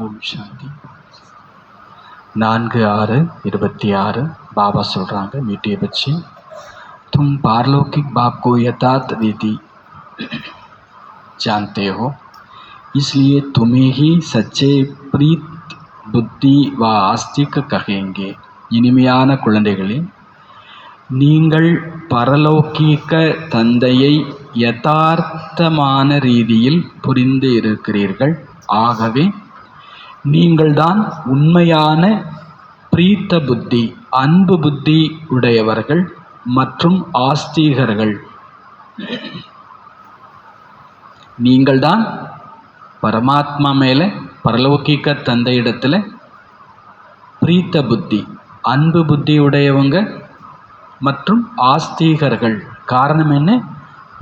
ஓம் சாந்தி. 4/6/26 बाबा சொல்கிறாங்க मीठे बच्चे, तुम पारलौकिक बाप को यथार्थ विधि जानते हो, इसलिए तुम्हें ही सच्चे प्रीत புத்தி வா ஆஸ்திக ககேங்கே. இனிமையான குழந்தைகளே, நீங்கள் பரலௌகீக தந்தையை யதார்த்தமான ரீதியில் புரிந்து இருக்கிறீர்கள். ஆகவே நீங்கள்தான் உண்மையான பிரீத்த புத்தி, அன்பு புத்தி உடையவர்கள் மற்றும் ஆஸ்திகர்கள். நீங்கள்தான் பரமாத்மா மேலே, பரலௌகீக தந்தையிடத்தில் பிரீத்த புத்தி, அன்பு புத்தி உடையவங்க மற்றும் ஆஸ்திகர்கள். காரணம் என்ன?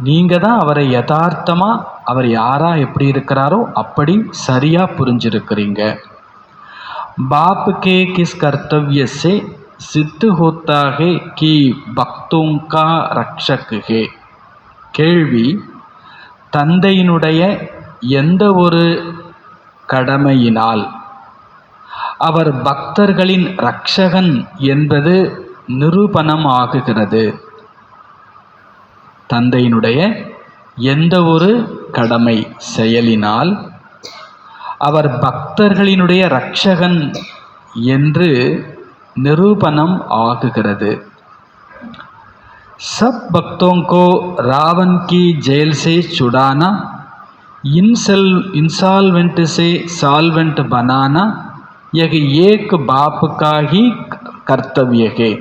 நீங்கள் தான் அவரை யதார்த்தமாக, அவர் யாராக எப்படி இருக்கிறாரோ அப்படி சரியாக புரிஞ்சிருக்கிறீங்க. बाप के किस कर्तव्य से सिद्ध होता है कि भक्तों का रक्षक है. கேள்வி, தந்தையினுடைய எந்த ஒரு கடமையினால் அவர் பக்தர்களின் ரட்சகன் என்பது நிரூபணம் ஆகுகிறது. தந்தையினுடைய எந்த ஒரு கடமை செயலினால் அவர் பக்தர்களினுடைய ரட்சகன் என்று நிரூபணம் ஆகுகிறது. सब भक्तों को रावण की जेल से छुड़ाना, इंसॉल्वेंट से सॉल्वेंट बनाना यह एक बाप का ही कर्तव्य है.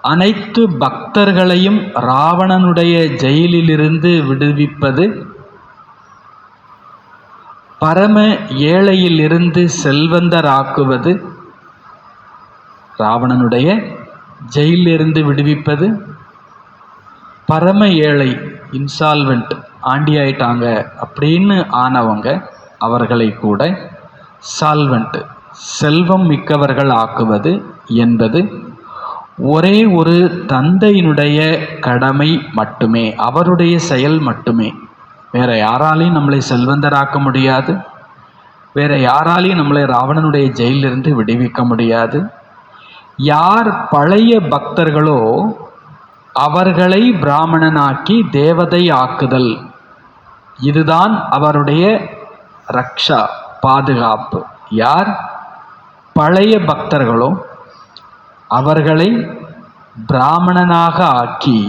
அனைத்து பக்தர்களையும் ராவணனுடைய ஜெயிலிலிருந்து விடுவிப்பது, பரம ஏழையிலிருந்து செல்வந்தராக்குவது, ராவணனுடைய ஜெயிலிருந்து விடுவிப்பது, பரம ஏழை இன்சால்வெண்ட் ஆண்டி ஆயிட்டாங்க அப்படின்னு ஆனவங்க அவர்களை கூட சால்வெண்ட் செல்வம் மிக்கவர்கள் ஆக்குவது என்பது ஒரே ஒரு தந்தையினுடைய கடமை மட்டுமே, அவருடைய செயல் மட்டுமே. வேற யாராலையும் நம்மளை செல்வந்தராக்க முடியாது, வேற யாராலையும் நம்மளை ராவணனுடைய ஜெயிலிருந்து விடுவிக்க முடியாது. யார் பழைய பக்தர்களோ அவர்களை பிராமணனாக்கி தேவதை ஆக்குதல், இதுதான் அவருடைய ரக்ஷா, பாதுகாப்பு. யார் பழைய பக்தர்களோ அவர்களை பிராமணனாக ஆக்கி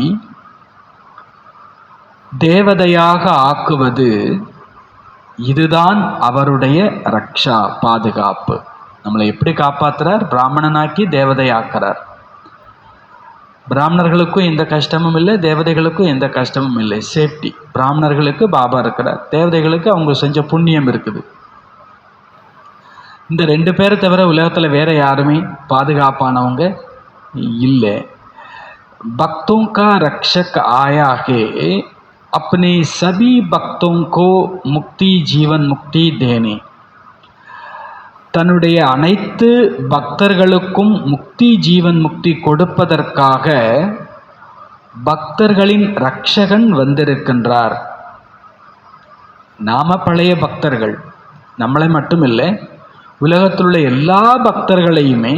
தேவதையாக ஆக்குவது, இதுதான் அவருடைய ரக்ஷா, பாதுகாப்பு. நம்மளை எப்படி காப்பாற்றுறார்? பிராமணனாக்கி தேவதை ஆக்கிறார். பிராமணர்களுக்கும் எந்த கஷ்டமும் இல்லை, தேவதைகளுக்கும் எந்த கஷ்டமும் இல்லை. சேஃப்டி. பிராமணர்களுக்கு பாபா இருக்கிறார், தேவதைகளுக்கு அவங்க செஞ்ச புண்ணியம் இருக்குது. இந்த 2 பேரை தவிர உலகத்தில் வேற யாருமே பாதுகாப்பானவங்க இல்லை. भक्तों का रक्षक आया है अपने सभी भक्तों को मुक्ति जीवन मुक्ति देने. தன்னுடைய அனைத்து பக்தர்களுக்கும் முக்தி ஜீவன் முக்தி கொடுப்பதற்காக பக்தர்களின் ரட்சகன் வந்திருக்கின்றார். நாம பழைய பக்தர்கள், நம்மளை மட்டும் இல்லை, உலகத்தில் உள்ள எல்லா பக்தர்களையுமே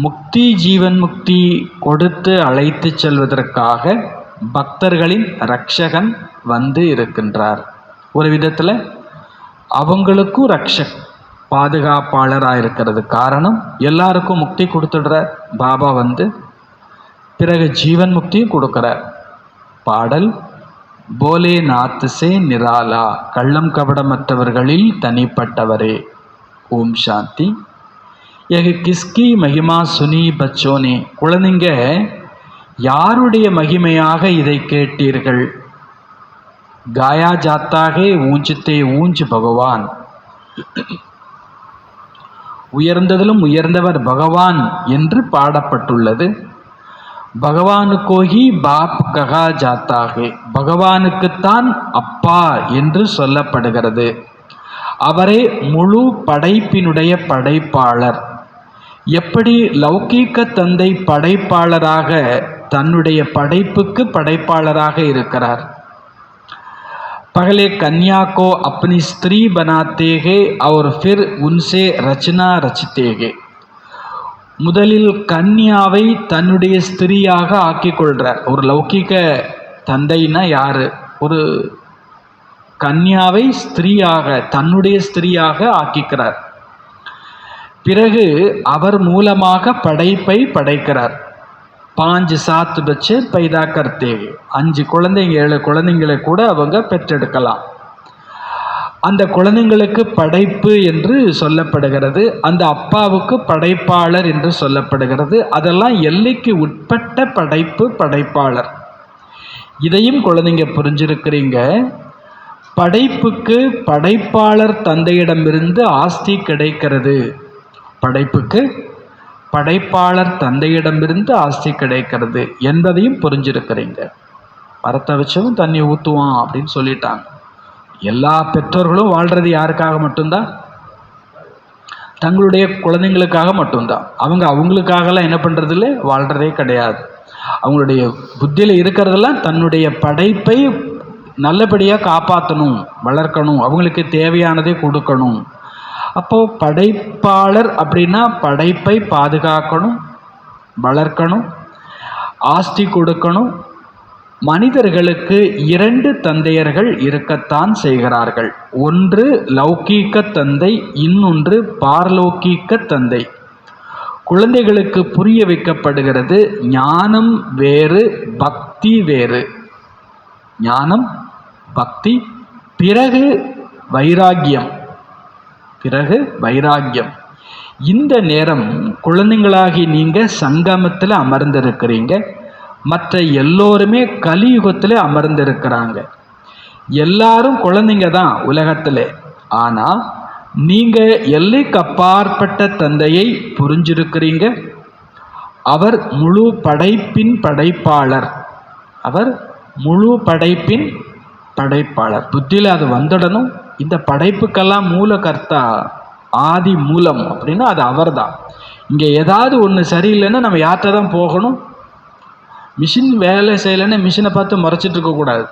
முக்தி ஜீவன் முக்தி கொடுத்து அழைத்து செல்வதற்காக பக்தர்களின் ரட்சகன் வந்து இருக்கின்றார். ஒரு விதத்தில் அவங்களுக்கும் ரட்சக், பாதுகாப்பாளராக இருக்கிறது. காரணம், எல்லாருக்கும் முக்தி கொடுத்துடுறார் பாபா வந்து, பிறகு ஜீவன் முக்தியும் கொடுக்கிறார். பாடல், போலே நாத் சே நிராலா, கள்ளம் கபடமற்றவர்களில் தனிப்பட்டவரே. ஓம் சாந்தி. यह किसकी महिमा सुनी बच्चों ने. குழந்தைங்க, யாருடைய மகிமையாக இதை கேட்டீர்கள்? गाया जाता है ऊंचते ऊंच भगवान. உயர்ந்ததிலும் உயர்ந்தவர் பகவான் என்று பாடப்பட்டுள்ளது. பகவானுக்கோ ஹி பாப் கஹா ஜாத்தா ஹே. பகவானுக்குத்தான் அப்பா என்று சொல்லப்படுகிறது. அவரே முழு படைப்பினுடைய படைப்பாளர். எப்படி லௌகீக தந்தை படைப்பாளராக தன்னுடைய படைப்புக்கு படைப்பாளராக இருக்கிறார், पहले कन्या को अपनी स्त्री बनाते हैं और फिर उनसे रचना रचते हैं. முதலில் கன்யாவை தன்னுடைய ஸ்திரீயாக ஆக்கிக் கொள்றார். ஒரு லௌகிக தந்தைனா யாரு? ஒரு கன்யாவை ஸ்திரீயாக, தன்னுடைய ஸ்திரீயாக ஆக்கிக்கிறார். பிறகு அவர் மூலமாக படைப்பை படைக்கிறார். 5-7 बच्चे पैदा करते हैं. 5 குழந்தைங்க 7 குழந்தைங்களை கூட அவங்க பெற்றெடுக்கலாம். அந்த குழந்தைங்களுக்கு படைப்பு என்று சொல்லப்படுகிறது. அந்த அப்பாவுக்கு படைப்பாளர் என்று சொல்லப்படுகிறது. அதெல்லாம் எல்லைக்கு உட்பட்ட படைப்பு, படைப்பாளர். இதையும் குழந்தைங்க புரிஞ்சிருக்கிறீங்க. படைப்புக்கு படைப்பாளர் தந்தையிடமிருந்து ஆஸ்தி கிடைக்கிறது. படைப்புக்கு படைப்பாளர் தந்தையிடமிருந்து ஆஸ்தி கிடைக்கிறது என்பதையும் புரிஞ்சிருக்கிறீங்க. மரத்தை வச்சவும் தண்ணி ஊற்றுவான் அப்படின்னு சொல்லிட்டாங்க. எல்லா பெற்றோர்களும் வாழ்கிறது யாருக்காக மட்டும்தான்? தங்களுடைய குழந்தைங்களுக்காக மட்டும்தான். அவங்களுக்காகலாம் என்ன பண்ணுறதில்ல, வாழ்கிறதே கிடையாது. அவங்களுடைய புத்தியில் இருக்கிறதெல்லாம் தன்னுடைய படைப்பை நல்லபடியாக காப்பாற்றணும், வளர்க்கணும், அவங்களுக்கு தேவையானதை கொடுக்கணும். அப்போது படைப்பாளர் அப்படின்னா படைப்பை பாதுகாக்கணும், வளர்க்கணும், ஆஸ்தி கொடுக்கணும். மனிதர்களுக்கு 2 தந்தையர்கள் இருக்கத்தான் செய்கிறார்கள். ஒன்று லௌகீக தந்தை, இன்னொன்று பார்லௌகீக தந்தை. குழந்தைகளுக்கு புரிய வைக்கப்படுகிறது, ஞானம் வேறு, பக்தி வேறு. ஞானம், பக்தி, பிறகு வைராக்கியம். பிறகு வைராக்கியம். இந்த நேரம் குழந்தைங்களாகி நீங்கள் சங்கமத்தில் அமர்ந்திருக்கிறீங்க. மற்ற எல்லோருமே கலியுகத்தில் அமர்ந்திருக்கிறாங்க. எல்லாரும் குழந்தைங்க தான் உலகத்தில். ஆனால் நீங்கள் எல்லைக்கு அப்பாற்பட்ட தந்தையை புரிஞ்சிருக்கிறீங்க. அவர் முழு படைப்பின் படைப்பாளர். அவர் முழு படைப்பின் படைப்பாளர். புத்தியில் அது வந்துடணும். இந்த படைப்புக்கெல்லாம் மூலகர்த்தா, ஆதி மூலம் அப்படின்னா அது அவர் தான். இங்கே ஏதாவது ஒன்று சரியில்லைன்னா நம்ம யார்கிட்ட தான் போகணும்? மிஷின் வேலை செய்யலைன்னா மிஷினை பார்த்து முறைச்சிட்டு இருக்கக்கூடாது.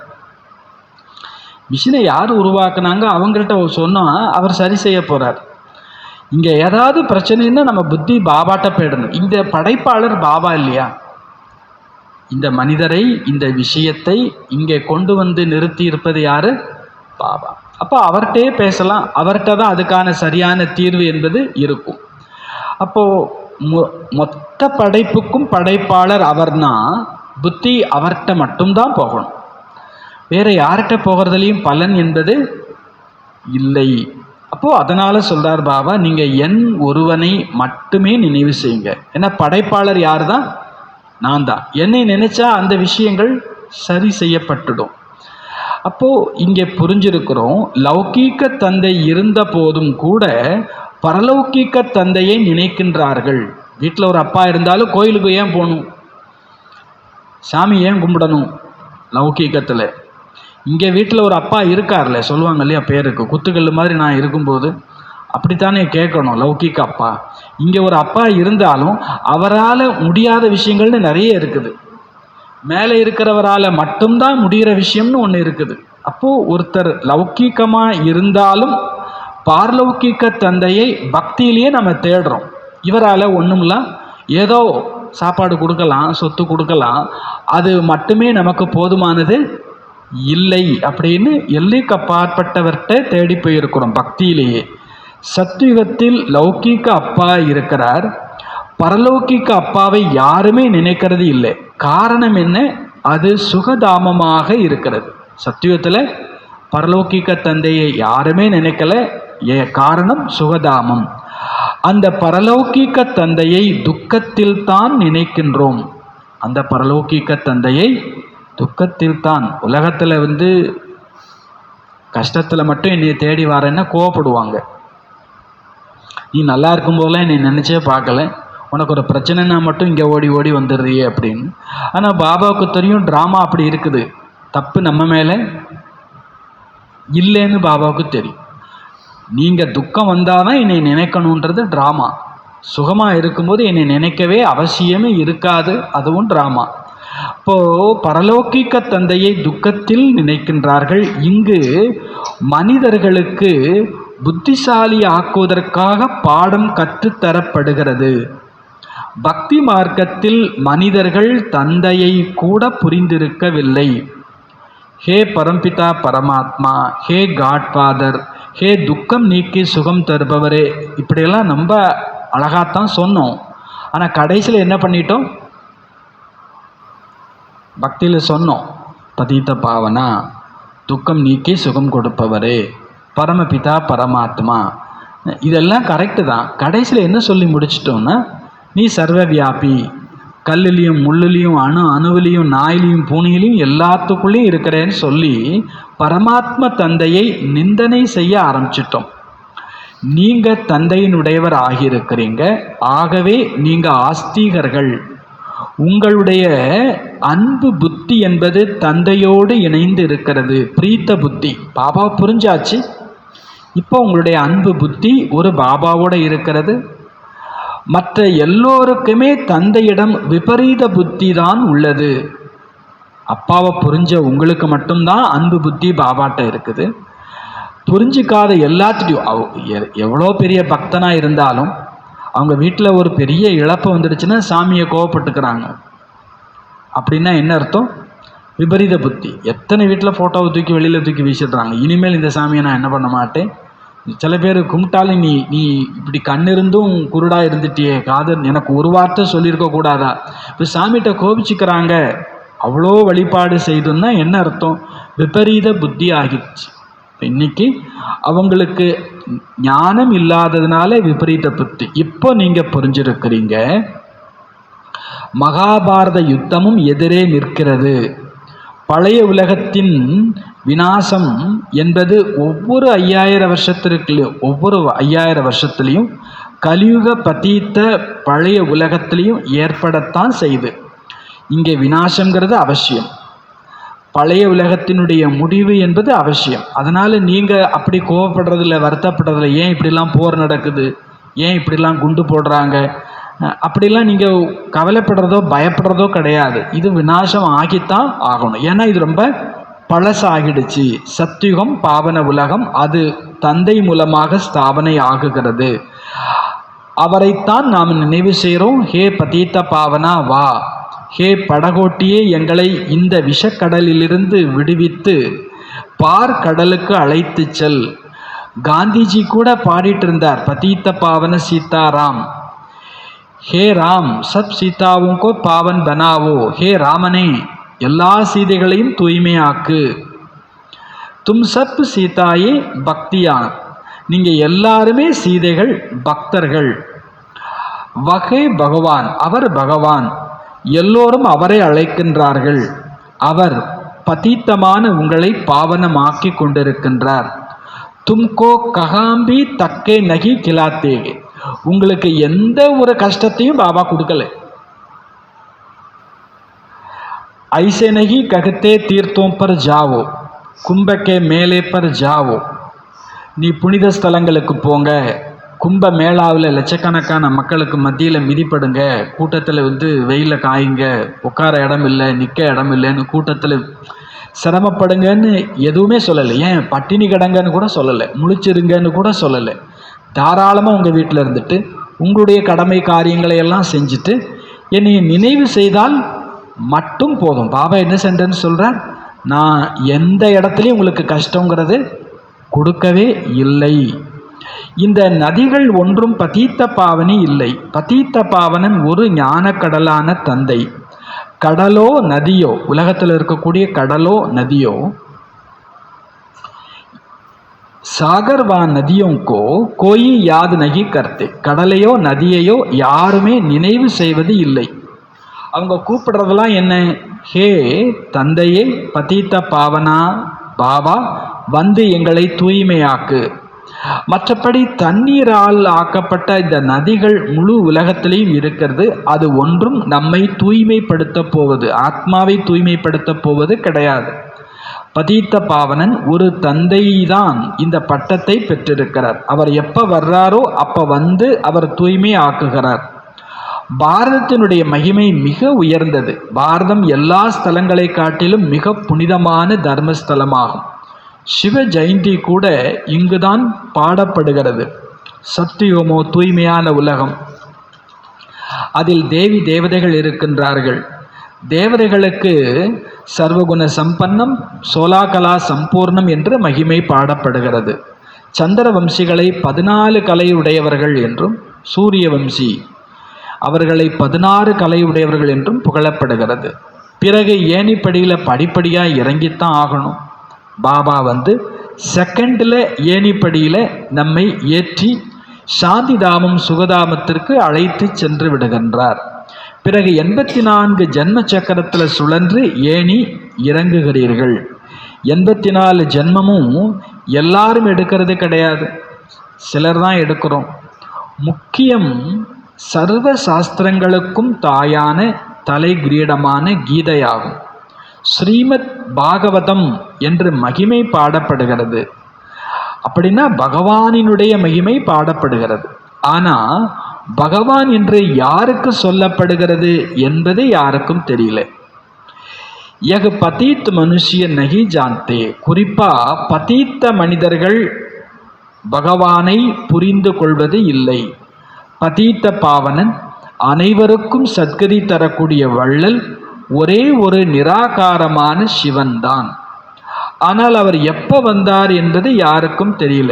மிஷினை யார் உருவாக்குனாங்க அவங்கள்ட்ட சொன்னால் அவர் சரி செய்ய போகிறார். இங்கே ஏதாவது பிரச்சனைன்னா நம்ம புத்தி பாபாட்ட போயிடணும். இந்த படைப்பாளர் பாபா இல்லையா? இந்த மனிதரை, இந்த விஷயத்தை இங்கே கொண்டு வந்து நிறுத்தி இருப்பது யார்? பாபா. அப்போ அவர்கிட்டே பேசலாம். அவர்கிட்ட தான் அதுக்கான சரியான தீர்வு என்பது இருக்கும். அப்போது மொத்த படைப்புக்கும் படைப்பாளர் அவர்னா புத்தி அவர்கிட்ட மட்டும்தான் போகணும். வேறு யார்கிட்ட போகிறதுலையும் பலன் என்பது இல்லை. அப்போது அதனால் சொல்கிறார் பாபா, நீங்கள் என் ஒருவனை மட்டுமே நினைவு செய்யுங்க. ஏன்னா படைப்பாளர் யார் தான்? நான் தான். என்னை நினைச்சா அந்த விஷயங்கள் சரி செய்யப்பட்டுடும். அப்போது இங்கே புரிஞ்சிருக்கிறோம், லௌகீக தந்தை இருந்த போதும் கூட பரலௌகீக தந்தையை நினைக்கின்றார்கள். வீட்டில் ஒரு அப்பா இருந்தாலும் கோயிலுக்கு ஏன் போகணும்? சாமி ஏன் கும்பிடணும்? லௌகீகத்தில். இங்கே வீட்டில் ஒரு அப்பா இருக்கார்ல, சொல்லுவாங்க இல்லையா பேருக்கு, குத்துக்கல் மாதிரி நான் இருக்கும்போது அப்படித்தானே கேட்கணும் லௌகீக அப்பா. இங்கே ஒரு அப்பா இருந்தாலும் அவரால் முடியாத விஷயங்கள்னு நிறைய இருக்குது. மேலே இருக்கிறவரால் மட்டும்தான் முடிகிற விஷயம்னு ஒன்று இருக்குது. அப்போது ஒருத்தர் லௌகீகமாக இருந்தாலும் பார்லௌகீக தந்தையை பக்தியிலேயே நம்ம தேடுறோம். இவரால் ஒன்றும்லாம், ஏதோ சாப்பாடு கொடுக்கலாம், சொத்து கொடுக்கலாம், அது மட்டுமே நமக்கு போதுமானது இல்லை அப்படின்னு எல்லைக்கு அப்பாற்பட்டவர்கிட்ட தேடி போயிருக்கிறோம் பக்தியிலேயே. சத்யுகத்தில் லௌகீக அப்பா இருக்கிறார். பரலௌகிக அப்பாவை யாருமே நினைக்கிறது இல்லை. காரணம் என்ன? அது சுகதாமமாக இருக்கிறது. சத்யுகத்தில் பரலௌகிக தந்தையை யாருமே நினைக்கல. காரணம் சுகதாமம். அந்த பரலௌகிக தந்தையை துக்கத்தில் தான் நினைக்கின்றோம். அந்த பரலௌகிக தந்தையை துக்கத்தில் தான். உலகத்தில் கஷ்டத்தில் மட்டும் என்னை தேடி வரேன்னா கோவப்படுவாங்க. நீ நல்லா இருக்கும்போதெல்லாம் என்னை நினச்சே பார்க்கல, உனக்கு ஒரு பிரச்சனைனா மட்டும் இங்கே ஓடி ஓடி வந்துடுறியே அப்படின்னு. ஆனால் பாபாவுக்கு தெரியும் ட்ராமா அப்படி இருக்குது. தப்பு நம்ம மேலே இல்லைன்னு பாபாவுக்கு தெரியும். நீங்கள் துக்கம் வந்தால் தான் என்னை நினைக்கணுன்றது ட்ராமா. சுகமாக இருக்கும்போது என்னை நினைக்கவே அவசியமே இருக்காது, அதுவும் ட்ராமா. இப்போ பரலோகிக்க தந்தையை துக்கத்தில் நினைக்கின்றார்கள். இங்கு மனிதர்களுக்கு புத்திசாலி ஆக்குவதற்காக பாடம் கற்றுத்தரப்படுகிறது. பக்தி மார்க்கத்தில் மனிதர்கள் தந்தையை கூட புரிந்திருக்கவில்லை. ஹே பரம்பிதா பரமாத்மா, ஹே காட்ஃபாதர், ஹே துக்கம் நீக்கி சுகம் தருபவரே, இப்படியெல்லாம் ரொம்ப அழகாத்தான் சொன்னோம். ஆனால் கடைசியில் என்ன பண்ணிட்டோம்? பக்தியில் சொன்னோம், பதீத்த பாவனா, துக்கம் நீக்கி சுகம் கொடுப்பவரே, பரமபிதா பரமாத்மா, இதெல்லாம் கரெக்டு தான். கடைசியில் என்ன சொல்லி முடிச்சிட்டோன்னா, நீ சர்வ வியாபி, கல்லுலேயும் முள்ளுலேயும் அணுவிலையும் நாயிலையும் பூனையிலையும் எல்லாத்துக்குள்ளேயும் இருக்கிறேன்னு சொல்லி பரமாத்ம தந்தையை நிந்தனை செய்ய ஆரம்பிச்சிட்டோம். நீங்கள் தந்தையினுடையவர் ஆகியிருக்கிறீங்க, ஆகவே நீங்கள் ஆஸ்திகர்கள். உங்களுடைய அன்பு புத்தி என்பது தந்தையோடு இணைந்து இருக்கிறது. பிரீத்த புத்தி பாபா புரிஞ்சாச்சு. இப்போ உங்களுடைய அன்பு புத்தி ஒரு பாபாவோடு இருக்கிறது. மற்ற எல்லோருக்குமே தந்தையிடம் விபரீத புத்தி தான் உள்ளது. அப்பாவை புரிஞ்ச உங்களுக்கு மட்டும்தான் அன்பு புத்தி பாபாட்ட இருக்குது. புரிஞ்சிக்காத எல்லாத்துட்டையும் எவ்வளோ பெரிய பக்தனாக இருந்தாலும் அவங்க வீட்டில் ஒரு பெரிய இழப்பு வந்துடுச்சுன்னா சாமியை கோவப்பட்டுக்கிறாங்க. அப்படின்னா என்ன அர்த்தம்? விபரீத புத்தி. எத்தனை வீட்டில் ஃபோட்டோவை தூக்கி வெளியில் தூக்கி வீசிடுறாங்க. இனிமேல் இந்த சாமியை நான் என்ன பண்ண மாட்டேன். சில பேர் கும்பிட்டாலும் நீ இப்படி கண்ணிருந்தும் குருடாக இருந்துட்டியே, காதல் எனக்கு ஒரு வார்த்தை சொல்லியிருக்க கூடாதா? இப்போ சாமிகிட்ட கோபிச்சுக்கிறாங்க. அவ்வளோ வழிபாடு செய்துன்னா என்ன அர்த்தம்? விபரீத புத்தி ஆகிடுச்சு. இன்னைக்கு அவங்களுக்கு ஞானம் இல்லாததுனால விபரீத புத்தி. இப்போ நீங்கள் புரிஞ்சிருக்கிறீங்க, மகாபாரத யுத்தமும் எதிரே நிற்கிறது. பழைய உலகத்தின் விநாசம் என்பது ஒவ்வொரு 5000 வருஷத்துலேயும் கலியுக பதீத்த பழைய உலகத்திலையும் ஏற்படத்தான் செய்யுது. இங்கே விநாசங்கிறது அவசியம், பழைய உலகத்தினுடைய முடிவு என்பது அவசியம். அதனால் நீங்கள் அப்படி கோவப்படுறதில்ல, வருத்தப்படுறதில்ல. ஏன் இப்படிலாம் போர் நடக்குது, ஏன் இப்படிலாம் குண்டு போடுறாங்க, அப்படிலாம் நீங்கள் கவலைப்படுறதோ பயப்படுறதோ கிடையாது. இது விநாசம் ஆகித்தான் ஆகணும். ஏன்னா இது ரொம்ப பழசாகிடுச்சு. சத்யுகம் பாவன உலகம், அது தந்தை மூலமாக ஸ்தாபனை ஆகுகிறது. அவரைத்தான் நாம் நினைவு செய்கிறோம். ஹே பதீத்த பாவனா வா, ஹே படகோட்டியே எங்களை இந்த விஷக்கடலிலிருந்து விடுவித்து பார்க்கடலுக்கு அழைத்து செல். காந்திஜி கூட பாடிட்டு இருந்தார், பதீத்த பாவன சீதாராம், ஹே ராம் சப் சீதாவுங்கோ பாவன் பனாவோ. ஹே ராமனே, எல்லா சீதைகளையும் தூய்மையாக்கு. தும் சப் சீதாயே பக்தியான், நீங்கள் எல்லாருமே சீதைகள், பக்தர்கள். வகை பகவான், அவர் பகவான், எல்லோரும் அவரை அழைக்கின்றார்கள். அவர் பதீத்தமான உங்களை பாவனமாக்கி கொண்டிருக்கின்றார். தும்கோ ககாம்பி தக்கே நகி கிலாத்தேகே, உங்களுக்கு எந்த ஒரு கஷ்டத்தையும் பாபா கொடுக்கல. ஐசே நகி ககத்தே தீர்த்தோம் பர் ஜாவோ, கும்பக்கே மேலே பர் ஜாவோ. நீ புனித ஸ்தலங்களுக்கு போங்க, கும்ப மேளாவில் லட்சக்கணக்கான மக்களுக்கு மத்தியில் மிதிப்படுங்க, கூட்டத்தில் வெயிலில் காயுங்க, உட்கார இடம் இல்லை, நிற்க இடம் இல்லைன்னு கூட்டத்தில் சிரமப்படுங்கன்னு எதுவுமே சொல்லலை. ஏன் பட்டினி கிடங்கன்னு கூட சொல்லலை, முழிச்சிருங்கன்னு கூட சொல்லலை. தாராளமாக உங்கள் வீட்டில் இருந்துட்டு உங்களுடைய கடமை காரியங்களை எல்லாம் செஞ்சுட்டு என்னை நினைவு செய்தால் மட்டும் போதும். பாபா என்ன சென்றேன்னு சொல்கிறார், நான் எந்த இடத்துலையும் உங்களுக்கு கஷ்டங்கிறது கொடுக்கவே இல்லை. இந்த நதிகள் ஒன்றும் பதீத்த பாவனி இல்லை. பதீத்த பாவனன் ஒரு ஞானக்கடலான தந்தை. கடலோ நதியோ, உலகத்தில் இருக்கக்கூடிய கடலோ நதியோ, சாகர்வா நதியோங்கோ கோயி யாத் நகி கர்த்தே, கடலையோ நதியையோ யாருமே நினைவு செய்வது இல்லை. அவங்க கூப்பிடுறதெல்லாம் என்ன? ஹே தந்தையே பதீத்த பாவனா பாபா, வந்து எங்களை தூய்மையாக்கு. மற்றபடி தண்ணீரால் ஆக்கப்பட்ட இந்த நதிகள் முழு உலகத்திலையும் இருக்கிறது. அது ஒன்றும் நம்மை தூய்மைப்படுத்த போவது, ஆத்மாவை தூய்மைப்படுத்த போவது கிடையாது. பதீத்த பாவனன் ஒரு தந்தை தான் இந்த பட்டத்தை பெற்றிருக்கிறார். அவர் எப்போ வர்றாரோ அப்போ வந்து அவர் தூய்மை ஆக்குகிறார். பாரதத்தினுடைய மகிமை மிக உயர்ந்தது. பாரதம் எல்லா ஸ்தலங்களை காட்டிலும் மிக புனிதமான தர்மஸ்தலமாகும். சிவ ஜெயந்தி கூட இங்குதான் பாடப்படுகிறது. சத்தியுகமோ தூய்மையான உலகம், அதில் தேவி தேவதைகள் இருக்கின்றார்கள். தேவதைகளுக்கு சர்வகுண சம்பன்னம் சோலாகலா சம்பூர்ணம் என்று மகிமை பாடப்படுகிறது. சந்திர வம்சிகளை 14 கலையுடையவர்கள் என்றும், சூரிய வம்சி அவர்களை 16 கலையுடையவர்கள் என்றும் புகழப்படுகிறது. பிறகு ஏணிப்படியில் படிப்படியாக இறங்கித்தான் ஆகணும். பாபா செகண்டில் ஏணிப்படியில் நம்மை ஏற்றி சாந்திதாமம் சுகதாமத்திற்கு அழைத்து சென்று விடுகின்றார். பிறகு 84 ஜென்ம சக்கரத்தில் சுழன்று ஏணி இறங்குகிறீர்கள். 84 ஜென்மமும் எல்லாரும் எடுக்கிறது கிடையாது, சிலர் தான் எடுக்கிறோம். முக்கியம் சர்வ சாஸ்திரங்களுக்கும் தாயான தலை கிரீடமான கீதையாகும். ஸ்ரீமத் பாகவதம் என்று மகிமை பாடப்படுகிறது. அப்படின்னா பகவானினுடைய மகிமை பாடப்படுகிறது. ஆனால் பகவான் என்று யாருக்கு சொல்லப்படுகிறது என்பது யாருக்கும் தெரியல. யக் பதீத் மனுஷிய நகி ஜான்தே. குறிப்பாக பதீத்த மனிதர்கள் பகவானை புரிந்து கொள்வது இல்லை. பதீத்த பாவனன் அனைவருக்கும் சத்கதி தரக்கூடிய வள்ளல் ஒரே ஒரு நிராகாரமான சிவன்தான். ஆனால் அவர் எப்போ வந்தார் என்பது யாருக்கும் தெரியல.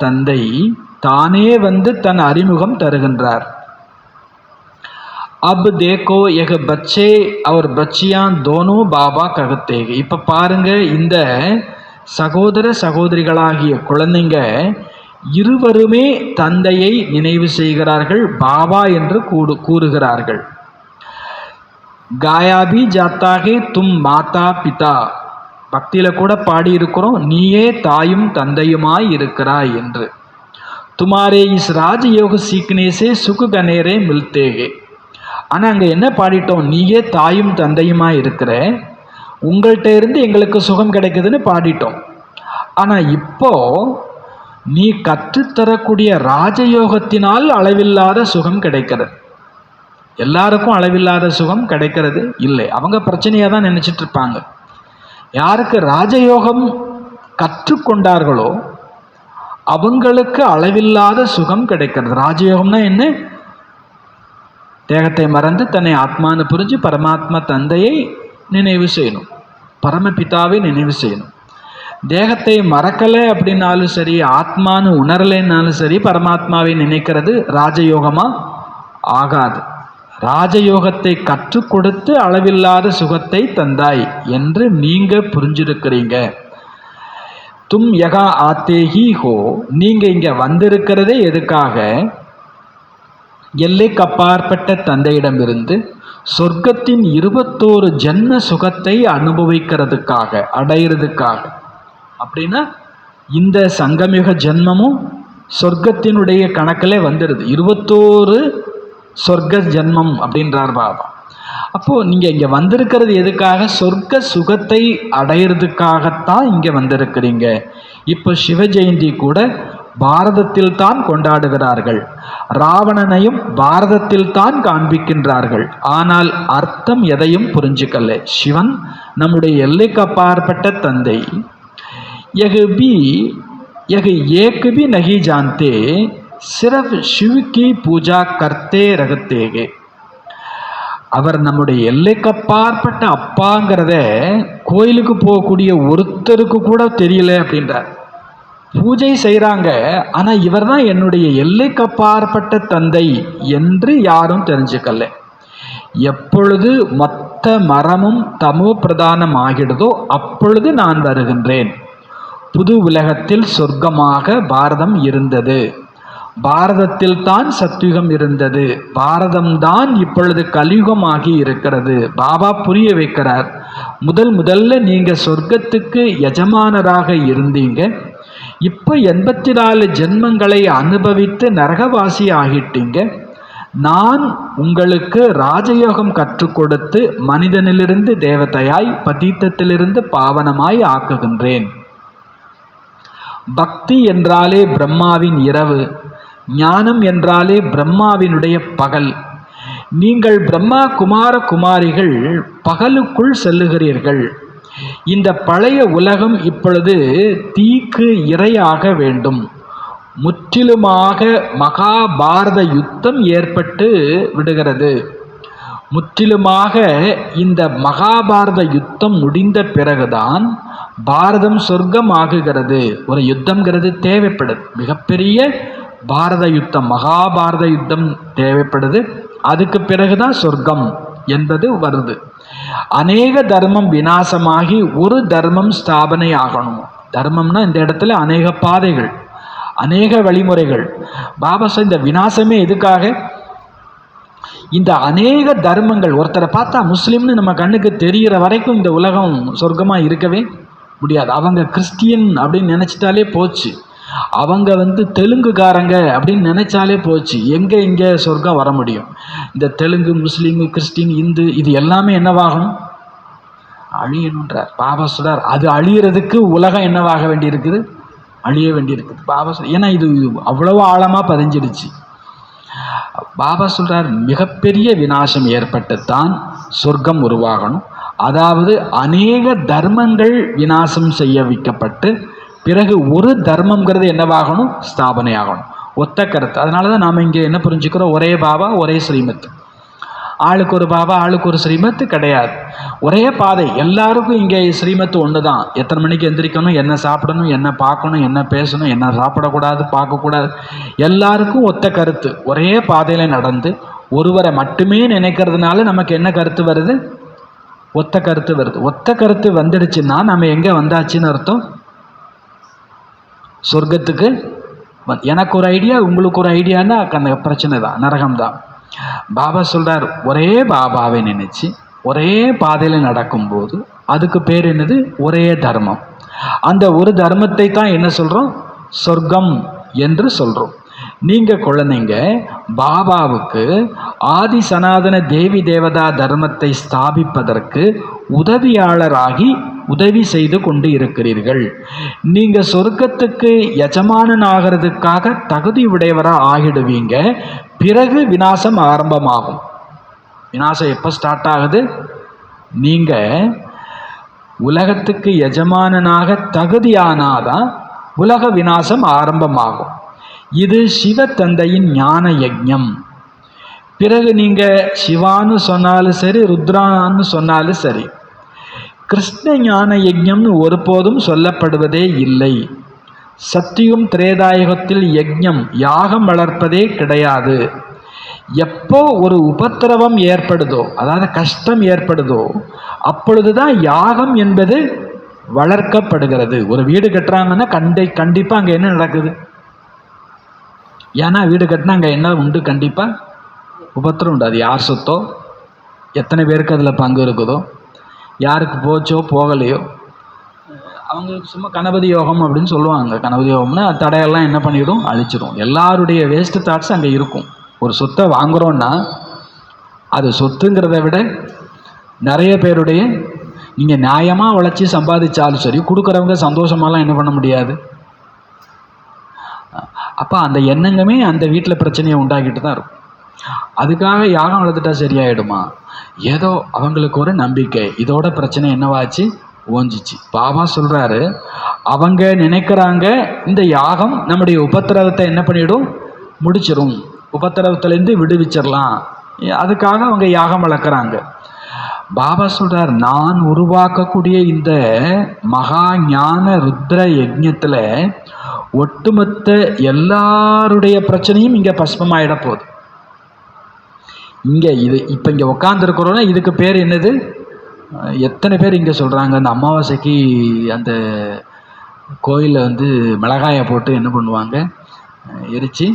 தந்தை தானே தன் அறிமுகம் தருகின்றார். அப் தேக்கோ எக பச்சே அவர் பச்சியான் தோனோ பாபா ககத்தேக. இப்போ பாருங்க, இந்த சகோதர சகோதரிகளாகிய குழந்தைங்க இருவருமே தந்தையை நினைவு செய்கிறார்கள், பாபா என்று கூறுகிறார்கள். காயாபி ஜாத்தாகே தும் மாதா பிதா. பக்தியில் கூட பாடியிருக்கிறோம், நீயே தாயும் தந்தையுமாய் இருக்கிறாய் என்று. துமாரே இஸ் ராஜயோக சீக்னேசே சுகு கனேரே மில்தேகே. ஆனால் அங்கே என்ன பாடிட்டோம், நீயே தாயும் தந்தையுமாய் இருக்கிற, உங்கள்கிட்ட இருந்து எங்களுக்கு சுகம் கிடைக்குதுன்னு பாடிட்டோம். ஆனால் இப்போ நீ கற்றுத்தரக்கூடிய ராஜயோகத்தினால் அளவில்லாத சுகம் கிடைக்கிறது. எல்லாருக்கும் அளவில்லாத சுகம் கிடைக்கிறது இல்லை. அவங்க பிரச்சனையாக தான் நினச்சிட்டு இருப்பாங்க. யாருக்கு ராஜயோகம் கற்றுக்கொண்டார்களோ அவங்களுக்கு அளவில்லாத சுகம் கிடைக்கிறது. ராஜயோகம்னா என்ன? தேகத்தை மறந்து தன்னை ஆத்மான்னு புரிஞ்சு பரமாத்மா தந்தையை நினைவு செய்யணும், பரமபிதாவை நினைவு செய்யணும். தேகத்தை மறக்கலை அப்படின்னாலும் சரி, ஆத்மானு உணரலைன்னாலும் சரி, பரமாத்மாவை நினைக்கிறது ராஜயோகமாக ஆகாது. ராஜயோகத்தை கற்றுக் கொடுத்து அளவில்லாத சுகத்தை தந்தாய் என்று நீங்க புரிஞ்சிருக்கிறீங்க. தும் யகா ஆத்தேஹி ஹோ. நீங்க இங்க வந்திருக்கிறதே எதுக்காக? எல்லைக்கு அப்பாற்பட்ட தந்தையிடமிருந்து சொர்க்கத்தின் 21 ஜென்ம சுகத்தை அனுபவிக்கிறதுக்காக, அடையிறதுக்காக. அப்படின்னா இந்த சங்கமிக ஜென்மமும் சொர்க்கத்தினுடைய கணக்கில் வந்துடுது. 21 சொர்க்க ஜென்மம் அப்படின்றார் பாபா. அப்போது நீங்கள் இங்கே வந்திருக்கிறது எதுக்காக? சொர்க்க சுகத்தை அடையிறதுக்காகத்தான் இங்கே வந்திருக்கிறீங்க. இப்போ சிவ ஜெயந்தி கூட பாரதத்தில் தான் கொண்டாடுகிறார்கள். ராவணனையும் பாரதத்தில் தான் காண்பிக்கின்றார்கள். ஆனால் அர்த்தம் எதையும் புரிஞ்சுக்கல. சிவன் நம்முடைய எல்லைக்கு அப்பாற்பட்ட தந்தை. यह एक भी नहीं जानते, सिर्फ शिव की पूजा करते रहते हैं. அவர் நம்முடைய எல்லைக்கப்பாற்பட்ட அப்பாங்கிறத கோயிலுக்கு போகக்கூடிய ஒருத்தருக்கு கூட தெரியல அப்படின்றார். பூஜை செய்கிறாங்க, ஆனால் இவர் தான் என்னுடைய எல்லைக்கப்பாற்பட்ட தந்தை என்று யாரும் தெரிஞ்சுக்கல. எப்பொழுது மொத்த மரமும் தமோ பிரதானம் ஆகிடுதோ அப்பொழுது நான் வருகின்றேன். புது உலகத்தில் சொர்க்கமாக பாரதம் இருந்தது. பாரதத்தில் தான் சத்யுகம் இருந்தது. பாரதம்தான் இப்பொழுது கலியுகமாகி இருக்கிறது. பாபா புரிய வைக்கிறார். முதல்ல நீங்கள் சொர்க்கத்துக்கு எஜமானராக இருந்தீங்க. இப்போ 84 ஜென்மங்களை அனுபவித்து நரகவாசி ஆகிட்டீங்க. நான் உங்களுக்கு ராஜயோகம் கற்றுக் கொடுத்து மனிதனிலிருந்து தேவதையாய், பதீத்தத்திலிருந்து பாவனமாய் ஆக்குகின்றேன். பக்தி என்றாலே பிரம்மாவின் இரவு, ஞானம் என்றாலே பிரம்மாவினுடைய பகல். நீங்கள் பிரம்மா குமார குமாரிகள் பகலுக்குள் செல்லுகிறீர்கள். இந்த பழைய உலகம் இப்பொழுது தீக்கு இரையாக வேண்டும். முற்றிலுமாக மகாபாரத யுத்தம் ஏற்பட்டு விடுகிறது. முற்றிலுமாக இந்த மகாபாரத யுத்தம் முடிந்த பிறகுதான் பாரதம் சொர்க்கம் ஆகுகிறது. ஒரு யுத்தம்ங்கிறது தேவைப்படுது. மிகப்பெரிய பாரத யுத்தம், மகாபாரத யுத்தம் தேவைப்படுது. அதுக்கு பிறகுதான் சொர்க்கம் என்பது வருது. அநேக தர்மம் விநாசமாகி ஒரு தர்மம் ஸ்தாபனை ஆகணும். தர்மம்னா இந்த இடத்துல அநேக பாதைகள், அநேக வழிமுறைகள். பாபாசா இந்த விநாசமே எதுக்காக? இந்த அநேக தர்மங்கள், ஒருத்தரை பார்த்தா முஸ்லீம்னு நம்ம கண்ணுக்கு தெரிகிற வரைக்கும் இந்த உலகம் சொர்க்கமாக இருக்கவே முடியாது. அவங்க கிறிஸ்டியன் அப்படின்னு நினச்சிட்டாலே போச்சு. அவங்க தெலுங்குக்காரங்க அப்படின்னு நினைச்சாலே போச்சு. எங்கே இங்கே சொர்க்கம் வர முடியும்? இந்த தெலுங்கு, முஸ்லீமு, கிறிஸ்டின், இந்து இது எல்லாமே என்னவாகணும்? அழியணுன்றார் பாபா சொல்றார். அது அழியறதுக்கு உலகம் என்னவாக வேண்டியிருக்குது? அழிய வேண்டியிருக்குது பாபா சொல். ஏன்னா இது அவ்வளவு ஆழமாக பதிஞ்சிடுச்சு. பாபா சொல்றார், மிகப்பெரிய விநாசம் ஏற்பட்டுத்தான் சொர்க்கம் உருவாகணும். அதாவது அநேக தர்மங்கள் விநாசம் செய்ய வைக்கப்பட்டு பிறகு ஒரு தர்மம்ங்கிறது என்னவாகணும்? ஸ்தாபனை ஆகணும். ஒத்த கருத்து. அதனால தான் நாம் இங்கே என்ன புரிஞ்சுக்கிறோம்? ஒரே பாபா, ஒரே ஸ்ரீமத். ஆளுக்கு ஒரு பாபா, ஆளுக்கு ஒரு ஸ்ரீமத்து கிடையாது. ஒரே பாதை. எல்லாருக்கும் இங்கே ஸ்ரீமத்து ஒன்று தான். எத்தனை மணிக்கு எந்திரிக்கணும், என்ன சாப்பிடணும், என்ன பார்க்கணும், என்ன பேசணும், என்ன சாப்பிடக்கூடாது, பார்க்கக்கூடாது, எல்லாருக்கும் ஒத்த கருத்து. ஒரே பாதையில் நடந்து ஒருவரை மட்டுமே நினைக்கிறதுனால நமக்கு என்ன கருத்து வருது? ஒத்த கருத்து வருது. ஒத்த கருத்து வந்துடுச்சுன்னா நம்ம எங்கே வந்தாச்சுன்னு அர்த்தம்? சொர்க்கத்துக்கு. எனக்கு ஒரு ஐடியா, உங்களுக்கு ஒரு ஐடியான்னா அந்த பிரச்சனை தான், நரகம்தான். பாபா சொல்றார், ஒரே பாபாவை நினைச்சு ஒரே பாதையில் நடக்கும்போது அதுக்கு பேர் என்னது? ஒரே தர்மம். அந்த ஒரு தர்மத்தை தான் என்ன சொல்றோம்? சொர்க்கம் என்று சொல்றோம். நீங்க குழந்தைங்க பாபாவுக்கு ஆதி சனாதன தேவி தேவதா தர்மத்தை ஸ்தாபிப்பதற்கு உதவியாளராகி உதவி செய்து கொண்டு இருக்கிறீர்கள். நீங்க சொர்க்கத்துக்கு எஜமானன் ஆகிறதுக்காக தகுதி உடையவராக ஆகிடுவீங்க. பிறகு விநாசம் ஆரம்பமாகும். விநாசம் எப்போ ஸ்டார்ட் ஆகுது? நீங்க உலகத்துக்கு எஜமானனாக தகுதியானாதான் உலக விநாசம் ஆரம்பமாகும். இது சிவ தந்தையின் ஞான யஜ்ஞம். பிறகு நீங்க சிவான்னு சொன்னாலும் சரி, ருத்ரான்னு சொன்னாலும் சரி, கிருஷ்ண ஞான யஜ்ஞம்னு ஒருபோதும் சொல்லப்படுவதே இல்லை. சத்தியும் திரேதாயுகத்தில் யஜ்ஞம், யாகம் வளர்ப்பதே கிடையாது. எப்போ ஒரு உபத்திரவம் ஏற்படுதோ, அதாவது கஷ்டம் ஏற்படுதோ, அப்பொழுதுதான் யாகம் என்பது வளர்க்கப்படுகிறது. ஒரு வீடு கட்டுறாங்கன்னா கண்டிப்பாக அங்கே என்ன நடக்குது? ஏன்னா வீடு கட்டினா அங்கே என்ன உண்டு? கண்டிப்பாக உபத்திரம் உண்டு. அது யார் சொத்தோ, எத்தனை பேருக்கு அதில் பங்கு இருக்குதோ, யாருக்கு போச்சோ போகலையோ, அவங்களுக்கு சும்மா கணபதி யோகம் அப்படின்னு சொல்லுவாங்க. கணபதி யோகம்னா தடையெல்லாம் என்ன பண்ணிவிடும்? அழிச்சிடும். எல்லாருடைய வேஸ்ட் தாட்ஸ் அங்கே இருக்கும். ஒரு சொத்தை வாங்குகிறோன்னா அது சொத்துங்கிறத விட நிறைய பேருடைய, நீங்கள் நியாயமாக உழைச்சி சம்பாதிச்சாலும் சரி, கொடுக்குறவங்க சந்தோஷமாலாம் என்ன பண்ண முடியாது. அப்போ அந்த எண்ணங்கமே அந்த வீட்டில் பிரச்சனையை உண்டாக்கிட்டு தான் இருக்கும். அதுக்காக யாகம் வளர்த்துட்டா சரியாயிடுமா? ஏதோ அவங்களுக்கு ஒரு நம்பிக்கை, இதோட பிரச்சனை என்னவாச்சு? ஓஞ்சிச்சு. பாபா சொல்றாரு, அவங்க நினைக்கிறாங்க இந்த யாகம் நம்முடைய உபத்திரவத்தை என்ன பண்ணிடும்? முடிச்சிடும், உபத்திரவத்திலேருந்து விடுவிச்சிடலாம். அதுக்காக அவங்க யாகம் வளர்க்குறாங்க. பாபா சொல்றார், நான் உருவாக்கக்கூடிய இந்த மகா ஞான ருத்ர யஜ்ஞத்தில் ஒட்டுமொத்த எல்லாருடைய பிரச்சனையும் இங்கே பஸ்பமாயிட போகுது. இங்கே இப்போ இங்கே உட்காந்துருக்கிறோன்னா இதுக்கு பேர் என்னது? எத்தனை பேர் இங்கே சொல்கிறாங்க, அந்த அமாவாசைக்கு அந்த கோயிலில் மிளகாயை போட்டு என்ன பண்ணுவாங்க? எரித்து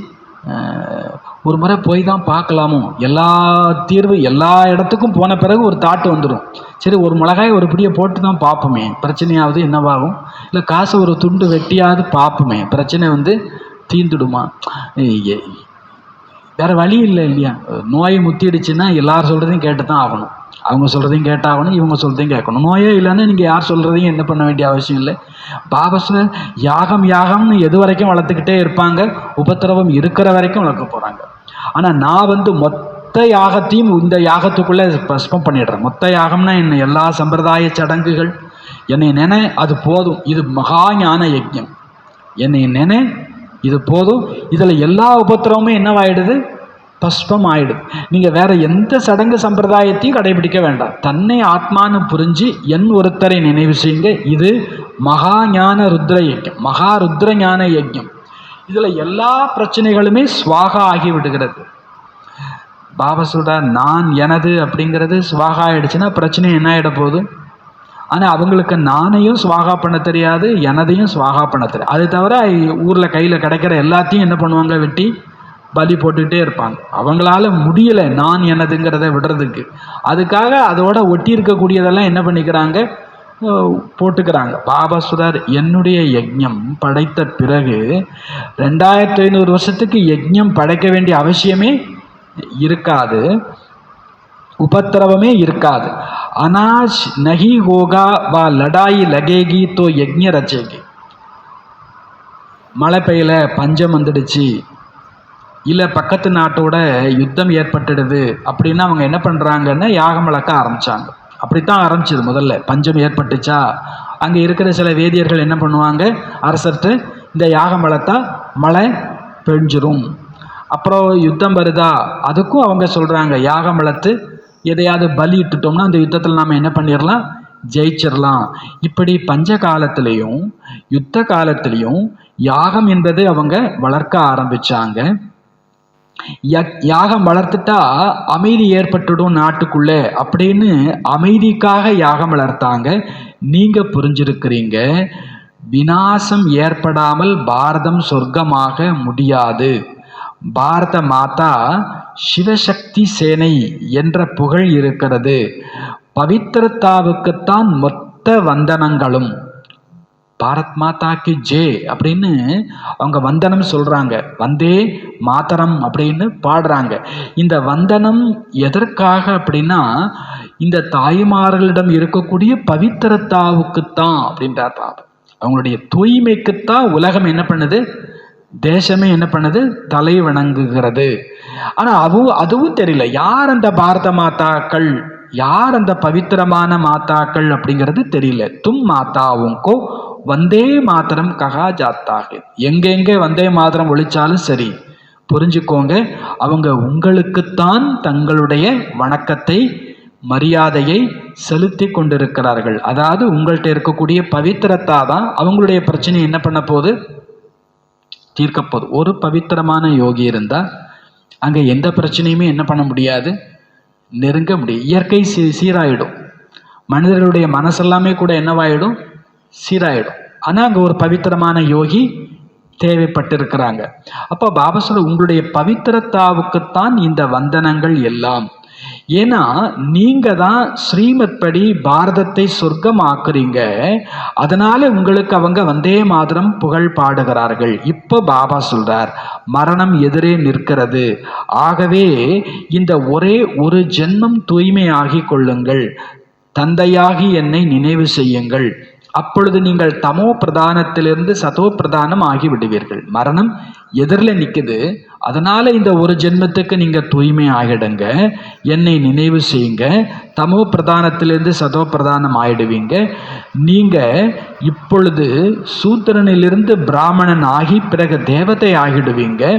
ஒரு முறை போய் தான் பார்க்கலாமோ, எல்லா இடத்துக்கும் போன பிறகு ஒரு தாட்டு வந்துடும். சரி, ஒரு மிளகாயை ஒரு பிடியை போட்டு தான் பார்ப்போமே, பிரச்சனையாவது என்னவாகும்? இல்லை காசு ஒரு துண்டு வெட்டியாவது பார்ப்போமே, பிரச்சனை தீர்ந்துடுமா? வேறு வழி இல்லை இல்லையா? நோய் முத்திடுச்சுன்னா எல்லாரும் சொல்கிறதையும் கேட்டு தான் ஆகணும். அவங்க சொல்கிறதையும் கேட்டாகணும், இவங்க சொல்கிறதையும் கேட்கணும். நோயே இல்லைன்னா நீங்கள் யார் சொல்கிறதையும் என்ன பண்ண வேண்டிய அவசியம் இல்லை. பாபா யாகம்னு எது வரைக்கும் வளர்த்துக்கிட்டே இருப்பாங்க? உபத்திரவம் இருக்கிற வரைக்கும் வளர்க்க போகிறாங்க. ஆனால் நான் மொத்த யாகத்தையும் இந்த யாகத்துக்குள்ளே பஸ்பம் பண்ணிடுறேன். மொத்த யாகம்னா என்ன? எல்லா சம்பிரதாய சடங்குகள், என்னை நினை, அது போதும். இது மகா ஞான யஜ்யம். என்னை நினை, இது போதும். இதில் எல்லா உபத்திரவமும் என்னவாயிடுது? பஸ்பம் ஆயிடுது. நீங்கள் வேற எந்த சடங்கு சம்பிரதாயத்தையும் கடைபிடிக்க வேண்டாம். தன்னை ஆத்மானு புரிஞ்சு என் ஒருத்தரை நினைவு செய்யுங்க. இது மகா ஞான ருத்ர யஜ்யம், மகா ருத்ர ஞான யஜ்யம். இதில் எல்லா பிரச்சனைகளுமே ஸ்வாகா ஆகி விடுகிறது. பாபா சொல்றார், நான் எனது அப்படிங்கிறது ஸ்வாகா ஆயிடுச்சுன்னா பிரச்சனை என்ன ஆகிட போகுது? ஆனால் அவங்களுக்கு நானையும் ஸ்வாகா பண்ண தெரியாது, எனதையும் ஸ்வாகா பண்ண தெரியாது. அது தவிர ஊரில் கையில் கிடைக்கிற எல்லாத்தையும் என்ன பண்ணுவாங்க? வெட்டி பலி போட்டுக்கிட்டே இருப்பாங்க. அவங்களால முடியலை நான் எனதுங்கிறத விடுறதுக்கு. அதுக்காக அதோட ஒட்டி இருக்கக்கூடியதெல்லாம் என்ன பண்ணிக்கிறாங்க? போட்டுக்கிறாங்க. பாபா சொல்றார், என்னுடைய யஜ்ஞம் படைத்த பிறகு 2500 வருஷத்துக்கு யஜ்ஞம் படைக்க வேண்டிய அவசியமே இருக்காது, உபத்திரவமே இருக்காது. அனாஜ் நஹி ஹோகா வா லடாயி லகேகி தோ யஜ்ஞ ரச்சேகி. மழை பெய்யல, பஞ்சம் வந்துடுச்சு, இல்லை பக்கத்து நாட்டோட யுத்தம் ஏற்பட்டுடுது அப்படின்னா அவங்க என்ன பண்ணுறாங்கன்னா யாகம் வளர்க்க ஆரம்பித்தாங்க. அப்படித்தான் ஆரம்பிச்சது முதல்ல. பஞ்சம் ஏற்பட்டுச்சா அங்கே இருக்கிற சில வேதியர்கள் என்ன பண்ணுவாங்க? அரசர்கிட்ட இந்த யாகம் வளர்த்தா மழை பெஞ்சிரும். அப்புறம் யுத்தம் வருதா, அதுக்கும் அவங்க சொல்கிறாங்க யாகம் வளர்த்து எதையாவது பலி இட்டுட்டோம்னா அந்த யுத்தத்தில் நாம் என்ன பண்ணிடலாம்? ஜெயிச்சிடலாம். இப்படி பஞ்ச காலத்திலையும் யுத்த காலத்திலையும் யாகம் என்பது அவங்க வளர்க்க ஆரம்பித்தாங்க. யாகம் வளர்த்துட்டா அமைதி ஏற்பட்டுடும் நாட்டுக்குள்ள அப்படின்னு அமைதிக்காக யாகம் வளர்த்தாங்க. நீங்க புரிஞ்சிருக்கிறீங்க, விநாசம் ஏற்படாமல் பாரதம் சொர்க்கமாக முடியாது. பாரத மாதா சிவசக்தி சேனை என்ற புகழ் இருக்கிறது. பவித்திரத்தாவுக்குத்தான் மொத்த வந்தனங்களும். பாரத் மாதாக்கு ஜே அப்படின்னு அவங்க வந்தனம் சொல்கிறாங்க, வந்தே மாதரம் அப்படின்னு பாடுறாங்க. இந்த வந்தனம் எதற்காக அப்படின்னா இந்த தாய்மார்களிடம் இருக்கக்கூடிய பவித்திரத்தாவுக்குத்தான் அப்படின்றார் பாபா. அவங்களுடைய தூய்மைக்குத்தான் உலகம் என்ன பண்ணுது? தேசமே என்ன பண்ணுது? தலை வணங்குகிறது. ஆனால் அதுவும் தெரியல யார் அந்த பாரத மாதாக்கள், யார் அந்த பவித்திரமான மாதாக்கள் அப்படிங்கிறது தெரியல. தும் மாதாவுங்கோ வந்தே மாதரம் கஹா ஜாத்தாக. எங்கெங்கே வந்தே மாதரம் ஒழிச்சாலும் சரி, புரிஞ்சுக்கோங்க, அவங்க உங்களுக்குத்தான் தங்களுடைய வணக்கத்தை மரியாதையை செலுத்தி கொண்டிருக்கிறார்கள். அதாவது உங்கள்கிட்ட இருக்கக்கூடிய பவித்திரத்தா தான் அவங்களுடைய பிரச்சனை என்ன பண்ண போகுது? தீர்க்க போகுது. ஒரு பவித்திரமான யோகி இருந்தால் அங்கே எந்த பிரச்சனையுமே என்ன பண்ண முடியாது? நெருங்க முடியும். இயற்கை சீராயிடும். மனிதர்களுடைய மனசெல்லாமே கூட என்னவாயிடும்? சீராயிடும். ஆனால் அங்கே ஒரு பவித்திரமான யோகி தேவைப்பட்டிருக்கிறாங்க. அப்போ பாபா சொல்ல, உங்களுடைய பவித்திரத்தாவுக்குத்தான் இந்த வந்தனங்கள் எல்லாம். ஏன்னா நீங்க தான் ஸ்ரீமத் படி பாரதத்தை சொர்க்கம் ஆக்குறீங்க. அதனால உங்களுக்கு அவங்க வந்தே மாதரம் புகழ் பாடுகிறார்கள். இப்போ பாபா சொல்றார், மரணம் எதிரே நிற்கிறது. ஆகவே இந்த ஒரே ஒரு ஜென்மம் தூய்மையாகி கொள்ளுங்கள். தந்தையாகி என்னை நினைவு செய்யுங்கள். அப்பொழுது நீங்கள் தமோ பிரதானத்திலிருந்து சதோ பிரதானம் ஆகி விடுவீர்கள். மரணம் எதிரில் நிற்குது. அதனால இந்த ஒரு ஜென்மத்துக்கு நீங்க தூய்மை ஆகிடுங்க, என்னை நினைவு செய்யுங்க. தமோ பிரதானத்திலிருந்து சதோ பிரதானம் ஆயிடுவீங்க. நீங்க இப்பொழுது சூத்திரனிலிருந்து பிராமணன் ஆகி பிறகு தேவதை ஆகிடுவீங்க.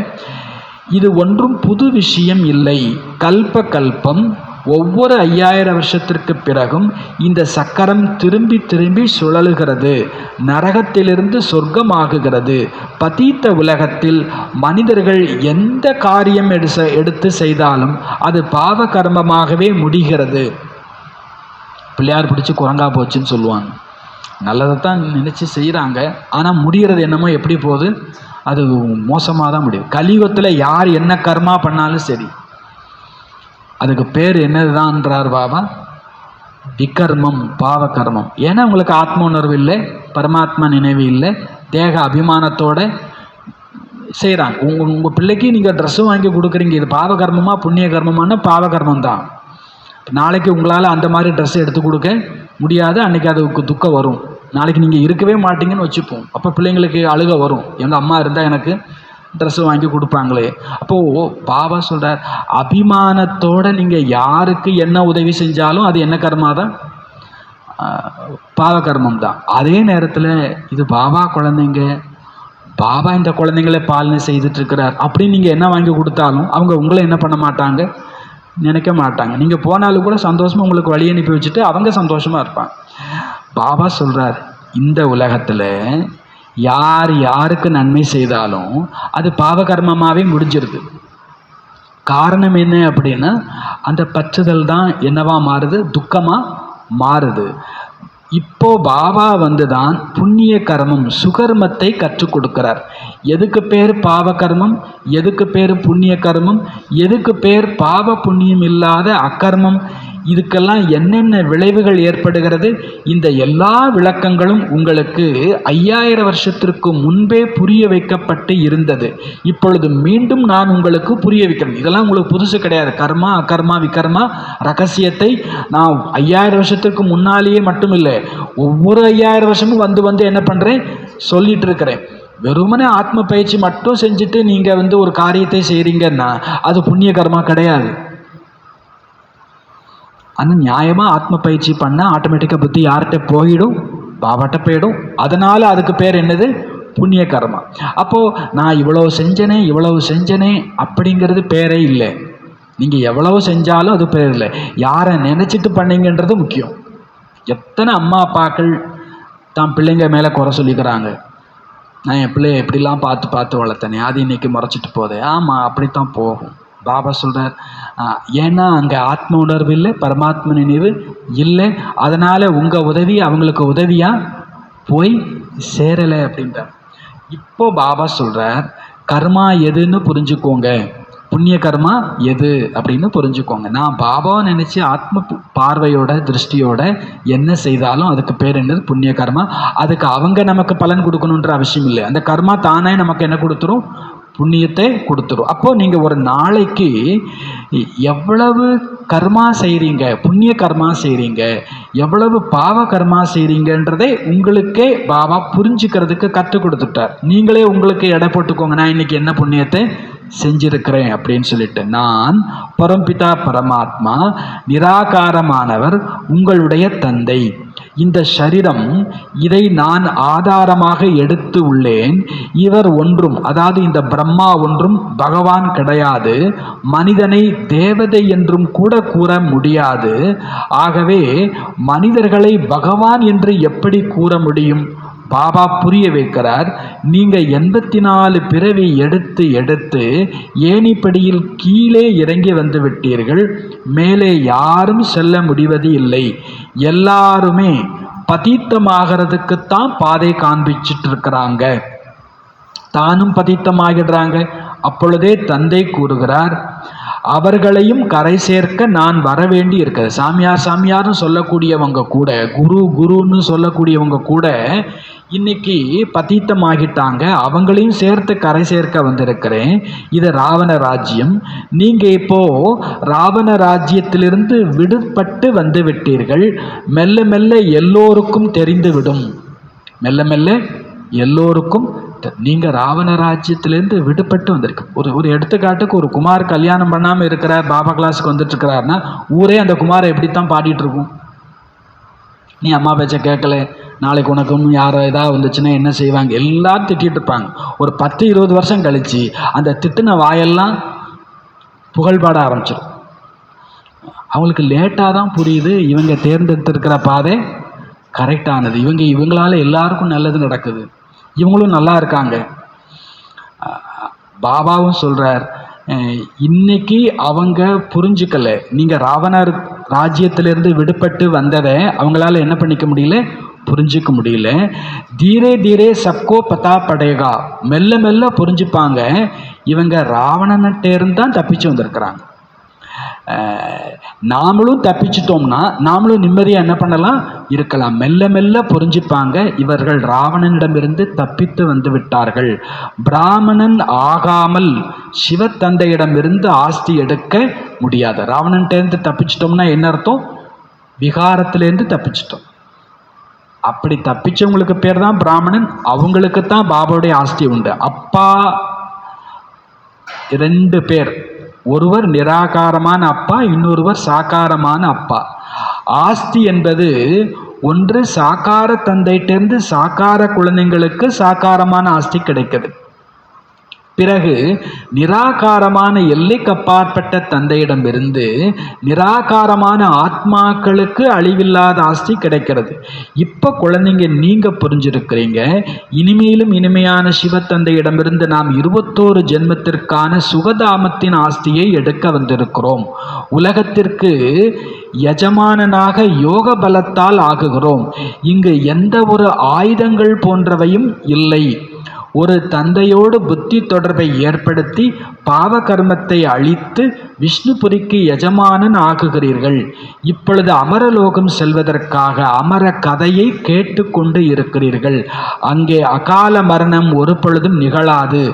இது ஒன்றும் புது விஷயம் இல்லை. கல்ப கல்பம் ஒவ்வொரு 5000 வருஷத்திற்கு பிறகும் இந்த சக்கரம் திரும்பி திரும்பி சுழலுகிறது. நரகத்திலிருந்து சொர்க்கமாகுகிறது. பதீத்த உலகத்தில் மனிதர்கள் எந்த காரியம் எடுத்து செய்தாலும் அது பாவ கர்மமாகவே முடிகிறது. பிள்ளையார் பிடிச்சி குரங்கா போச்சுன்னு சொல்லுவாங்க. நல்லதைத்தான் நினச்சி செய்கிறாங்க, ஆனால் முடிகிறது என்னமோ எப்படி போகுது? அது மோசமாக தான் முடியும். கலியுகத்தில் யார் என்ன கர்மா பண்ணாலும் சரி, அதுக்கு பேர் என்னதுதான்ன்றார் பாபா? விகர்மம், பாவ கர்மம். ஏன்னா உங்களுக்கு ஆத்ம உணர்வு இல்லை, பரமாத்மா நினைவு இல்லை, தேக அபிமானத்தோடு செய்கிறாங்க. உங்கள் பிள்ளைக்கு நீங்கள் ட்ரெஸ்ஸு வாங்கி கொடுக்குறீங்க, இது பாவ கர்மமா புண்ணிய கர்மமான? பாவ கர்மம் தான். நாளைக்கு உங்களால் அந்த மாதிரி ட்ரெஸ் எடுத்து கொடுக்க முடியாது. அன்றைக்கி அதுக்கு துக்கம் வரும். நாளைக்கு நீங்கள் இருக்கவே மாட்டீங்கன்னு வச்சுப்போம். அப்போ பிள்ளைங்களுக்கு அழுக வரும். எங்கள் அம்மா இருந்தால் எனக்கு ட்ரெஸ்ஸு வாங்கி கொடுப்பாங்களே. அப்போது பாபா சொல்கிறார், அபிமானத்தோடு நீங்கள் யாருக்கு என்ன உதவி செஞ்சாலும் அது என்ன கர்மா தான்? பாவகர்மம் தான். அதே நேரத்தில் இது பாபா குழந்தைங்க, பாபா இந்த குழந்தைங்களை பாலனை செய்துட்ருக்கிறார் அப்படின்னு நீங்கள் என்ன வாங்கி கொடுத்தாலும் அவங்க உங்களை என்ன பண்ண மாட்டாங்க, நினைக்க மாட்டாங்க. நீங்கள் போனாலும் கூட சந்தோஷமாக உங்களுக்கு வழி அனுப்பி வச்சுட்டு அவங்க சந்தோஷமாக இருப்பாங்க. பாபா சொல்கிறார், இந்த உலகத்தில் யார் யாருக்கு நன்மை செய்தாலும் அது பாவகர்மமாகவே முடிஞ்சிருது. காரணம் என்ன அப்படின்னா, அந்த பற்றுதல் தான் என்னவா மாறுது, துக்கமாக மாறுது. இப்போ பாபா வந்து தான் புண்ணிய கர்மம் சுகர்மத்தை கற்றுக் கொடுக்கிறார். எதுக்கு பேர் பாவ கர்மம், எதுக்கு பேர் புண்ணிய கர்மம், எதுக்கு பேர் பாவ புண்ணியம் இல்லாத அக்கர்மம், இதுக்கெல்லாம் என்னென்ன விளைவுகள் ஏற்படுகிறது, இந்த எல்லா விளக்கங்களும் உங்களுக்கு 5000 வருஷத்திற்கு முன்பே புரிய வைக்கப்பட்டு இருந்தது. இப்பொழுது மீண்டும் நான் உங்களுக்கு புரிய வைக்கிறேன். இதெல்லாம் உங்களுக்கு புதுசு கிடையாது. கர்மா அகர்மா விகர்மா ரகசியத்தை நான் 5000 வருஷத்துக்கு முன்னாலேயே மட்டும் இல்லை, ஒவ்வொரு 5000 வருஷமும் வந்து வந்து என்ன பண்ணுறேன், சொல்லிட்டு இருக்கிறேன். வெறுமனே ஆத்ம பயிற்சி மட்டும் செஞ்சுட்டு நீங்கள் ஒரு காரியத்தை செய்கிறீங்கன்னா அது புண்ணிய கர்மா கிடையாது. ஆனால் நியாயமாக ஆத்ம பயிற்சி பண்ணால் ஆட்டோமேட்டிக்காக புத்தி யார்கிட்ட போயிடும், பாபாட்ட போயிடும். அதனால் அதுக்கு பேர் என்னது, புண்ணிய கர்மா. அப்போது நான் இவ்வளவு செஞ்சனே அப்படிங்கிறது பேரே இல்லை. நீங்கள் எவ்வளவு செஞ்சாலும் அது பேர் இல்லை. யாரை நினச்சிட்டு பண்ணீங்கன்றது முக்கியம். எத்தனை அம்மா அப்பாக்கள் தான் பிள்ளைங்க மேலே குறை சொல்லிக்கிறாங்க, நான் என் பிள்ளைய எப்படிலாம் பார்த்து வளர்த்தனே, அது இன்றைக்கி முறைச்சிட்டு போதே. ஆமாம், அப்படித்தான் போகும். பாபா சொல்கிறார், ஏன்னா அங்கே ஆத்ம உணர்வு இல்லை, பரமாத்ம நினைவு இல்லை. அதனால் உங்கள் உதவி அவங்களுக்கு உதவியாக போய் சேரலை அப்படின்றார். இப்போ பாபா சொல்கிறார், கர்மா எதுன்னு புரிஞ்சுக்கோங்க, புண்ணிய கர்மா எது அப்படின்னு புரிஞ்சுக்கோங்க. நான் பாபாவை நினச்சி ஆத்ம பார்வையோட திருஷ்டியோட என்ன செய்தாலும் அதுக்கு பேர் என்னது, புண்ணிய கர்மா. அதுக்கு அவங்க நமக்கு பலன் கொடுக்கணுன்ற அவசியம் இல்லை. அந்த கர்மா தானே நமக்கு என்ன கொடுத்துரும், புண்ணியத்தை கொடுத்துரும். அப்போது நீங்கள் ஒரு நாளைக்கு எவ்வளவு கர்மா செய்கிறீங்க, புண்ணிய கர்மா செய்கிறீங்க, எவ்வளவு பாவ கர்மா செய்கிறீங்கன்றதை உங்களுக்கே பாபா புரிஞ்சுக்கிறதுக்கு கற்றுக் கொடுத்துட்டார். நீங்களே உங்களுக்கு எடை போட்டுக்கோங்க, நான் இன்னைக்கு என்ன புண்ணியத்தை செஞ்சிருக்கிறேன் அப்படின்னு சொல்லிட்டு. நான் பரம்பிதா பரமாத்மா நிராகாரமானவர், உங்களுடைய தந்தை. இந்த சரீரம் இதை நான் ஆதாரமாக எடுத்து உள்ளேன். இவர் ஒன்றும், அதாவது இந்த பிரம்மா ஒன்றும் பகவான் கிடையாது. மனிதனை தேவதை என்றும் கூட கூற முடியாது. ஆகவே மனிதர்களை பகவான் என்று எப்படி கூற முடியும்? பாபா புரிய வைக்கிறார், நீங்கள் 84 பிறவி எடுத்து ஏணிப்படியில் கீழே இறங்கி வந்து விட்டீர்கள். மேலே யாரும் செல்ல முடிவது இல்லை. எல்லாருமே பதித்தமாகிறதுக்குத்தான் பாதை காண்பிச்சிட்டு இருக்கிறாங்க, தானும் பதித்தமாகிடுறாங்க. அப்பொழுதே தந்தை கூறுகிறார், அவர்களையும் கரை சேர்க்க நான் வரவேண்டி இருக்கிறது. சாமியார்னு சொல்லக்கூடியவங்க கூட, குருன்னு சொல்லக்கூடியவங்க கூட இன்னைக்கு பதித்தமாகிட்டாங்க. அவங்களையும் சேர்த்து கரை சேர்க்க வந்திருக்கிறேன். இது ராவண ராஜ்யம். நீங்கள் இப்போது ராவண ராஜ்யத்திலிருந்து விடுபட்டு வந்து விட்டீர்கள். மெல்ல மெல்ல எல்லோருக்கும் தெரிந்துவிடும். மெல்ல மெல்ல எல்லோருக்கும் நீங்கள் ராவண ராஜ்யத்திலேருந்து விடுபட்டு வந்திருக்கு. ஒரு எடுத்துக்காட்டுக்கு, ஒரு குமார் கல்யாணம் பண்ணாமல் இருக்கிறார், பாபா கிளாஸுக்கு வந்துட்டு இருக்கிறாருன்னா ஊரே அந்த குமாரை எப்படித்தான் பாடிட்டு இருக்கும், நீ அம்மா பேச்சை கேட்கல, நாளைக்கு உனக்கு ஒன்றும் யாரோ ஏதாவது வந்துச்சுன்னா என்ன செய்வாங்க, எல்லாரும் திட்டிகிட்டு இருப்பாங்க. ஒரு 10-20 வருஷம் கழித்து அந்த திட்டின வாயெல்லாம் புகழ்பாட ஆரம்பிச்சிடும். அவங்களுக்கு லேட்டாக தான் புரியுது இவங்க தேர்ந்தெடுத்திருக்கிற பாதை கரெக்டானது, இவங்களால எல்லாருக்கும் நல்லது நடக்குது, இவங்களும் நல்லா இருக்காங்க. பாபாவும் சொல்கிறார், இன்னைக்கு அவங்க புரிஞ்சுக்கல, நீங்கள் ராவணர் ராஜ்யத்திலிருந்து விடுபட்டு வந்ததை அவங்களால என்ன பண்ணிக்க முடியல, புரிஞ்சிக்க முடியல. தீரே தீரே சப்கோ பதா படேகா, மெல்ல மெல்ல புரிஞ்சுப்பாங்க, இவங்க ராவணன்கிட்டேருந்து தான் தப்பிச்சு வந்திருக்கிறாங்க. நாமளும் தப்பிச்சிட்டோம்னா நாமளும் நிம்மதியாக என்ன பண்ணலாம், இருக்கலாம். மெல்ல மெல்ல புரிஞ்சுப்பாங்க, இவர்கள் ராவணனிடமிருந்து தப்பித்து வந்து விட்டார்கள். பிராமணன் ஆகாமல் சிவத்தந்தையிடமிருந்து ஆஸ்தி எடுக்க முடியாது. ராவணன்கிட்டேருந்து தப்பிச்சிட்டோம்னா என்ன அர்த்தம், விகாரத்திலேருந்து தப்பிச்சிட்டோம். அப்படி தப்பிச்சவங்களுக்கு பேர் தான் பிராமணன். அவங்களுக்கு தான் பாபாவுடைய ஆஸ்தி உண்டு. அப்பா 2 பேர், ஒருவர் நிராகாரமான அப்பா, இன்னொருவர் சாகாரமான அப்பா. ஆஸ்தி என்பது ஒன்று சாகார தந்தையிட்டிருந்து சாகார குழந்தைங்களுக்கு சாகாரமான ஆஸ்தி கிடைக்குது. பிறகு நிராகாரமான எல்லைக்கு அப்பாற்பட்ட தந்தையிடமிருந்து நிராகாரமான ஆத்மாக்களுக்கு அழிவில்லாத ஆஸ்தி கிடைக்கிறது. இப்போ குழந்தைங்க நீங்கள் புரிஞ்சிருக்கிறீங்க, இனிமேலும் இனிமையான சிவத்தந்தையிடமிருந்து நாம் 21 ஜென்மத்திற்கான சுகதாமத்தின் ஆஸ்தியை எடுக்க வந்திருக்கிறோம். உலகத்திற்கு எஜமானனாக யோக பலத்தால் ஆகுகிறோம். இங்கு எந்த ஒரு ஆயுதங்கள் போன்றவையும் இல்லை. ஒரு தந்தையோடு புத்தி தொடர்பை ஏற்படுத்தி பாவ கர்மத்தை அழித்து விஷ்ணுபுரிக்கு எஜமானன் ஆகுகிறீர்கள். இப்பொழுது அமரலோகம் செல்வதற்காக அமர கதையை கேட்டுக்கொண்டு இருக்கிறீர்கள். அங்கே அகால மரணம் ஒரு பொழுதும் நிகழாது.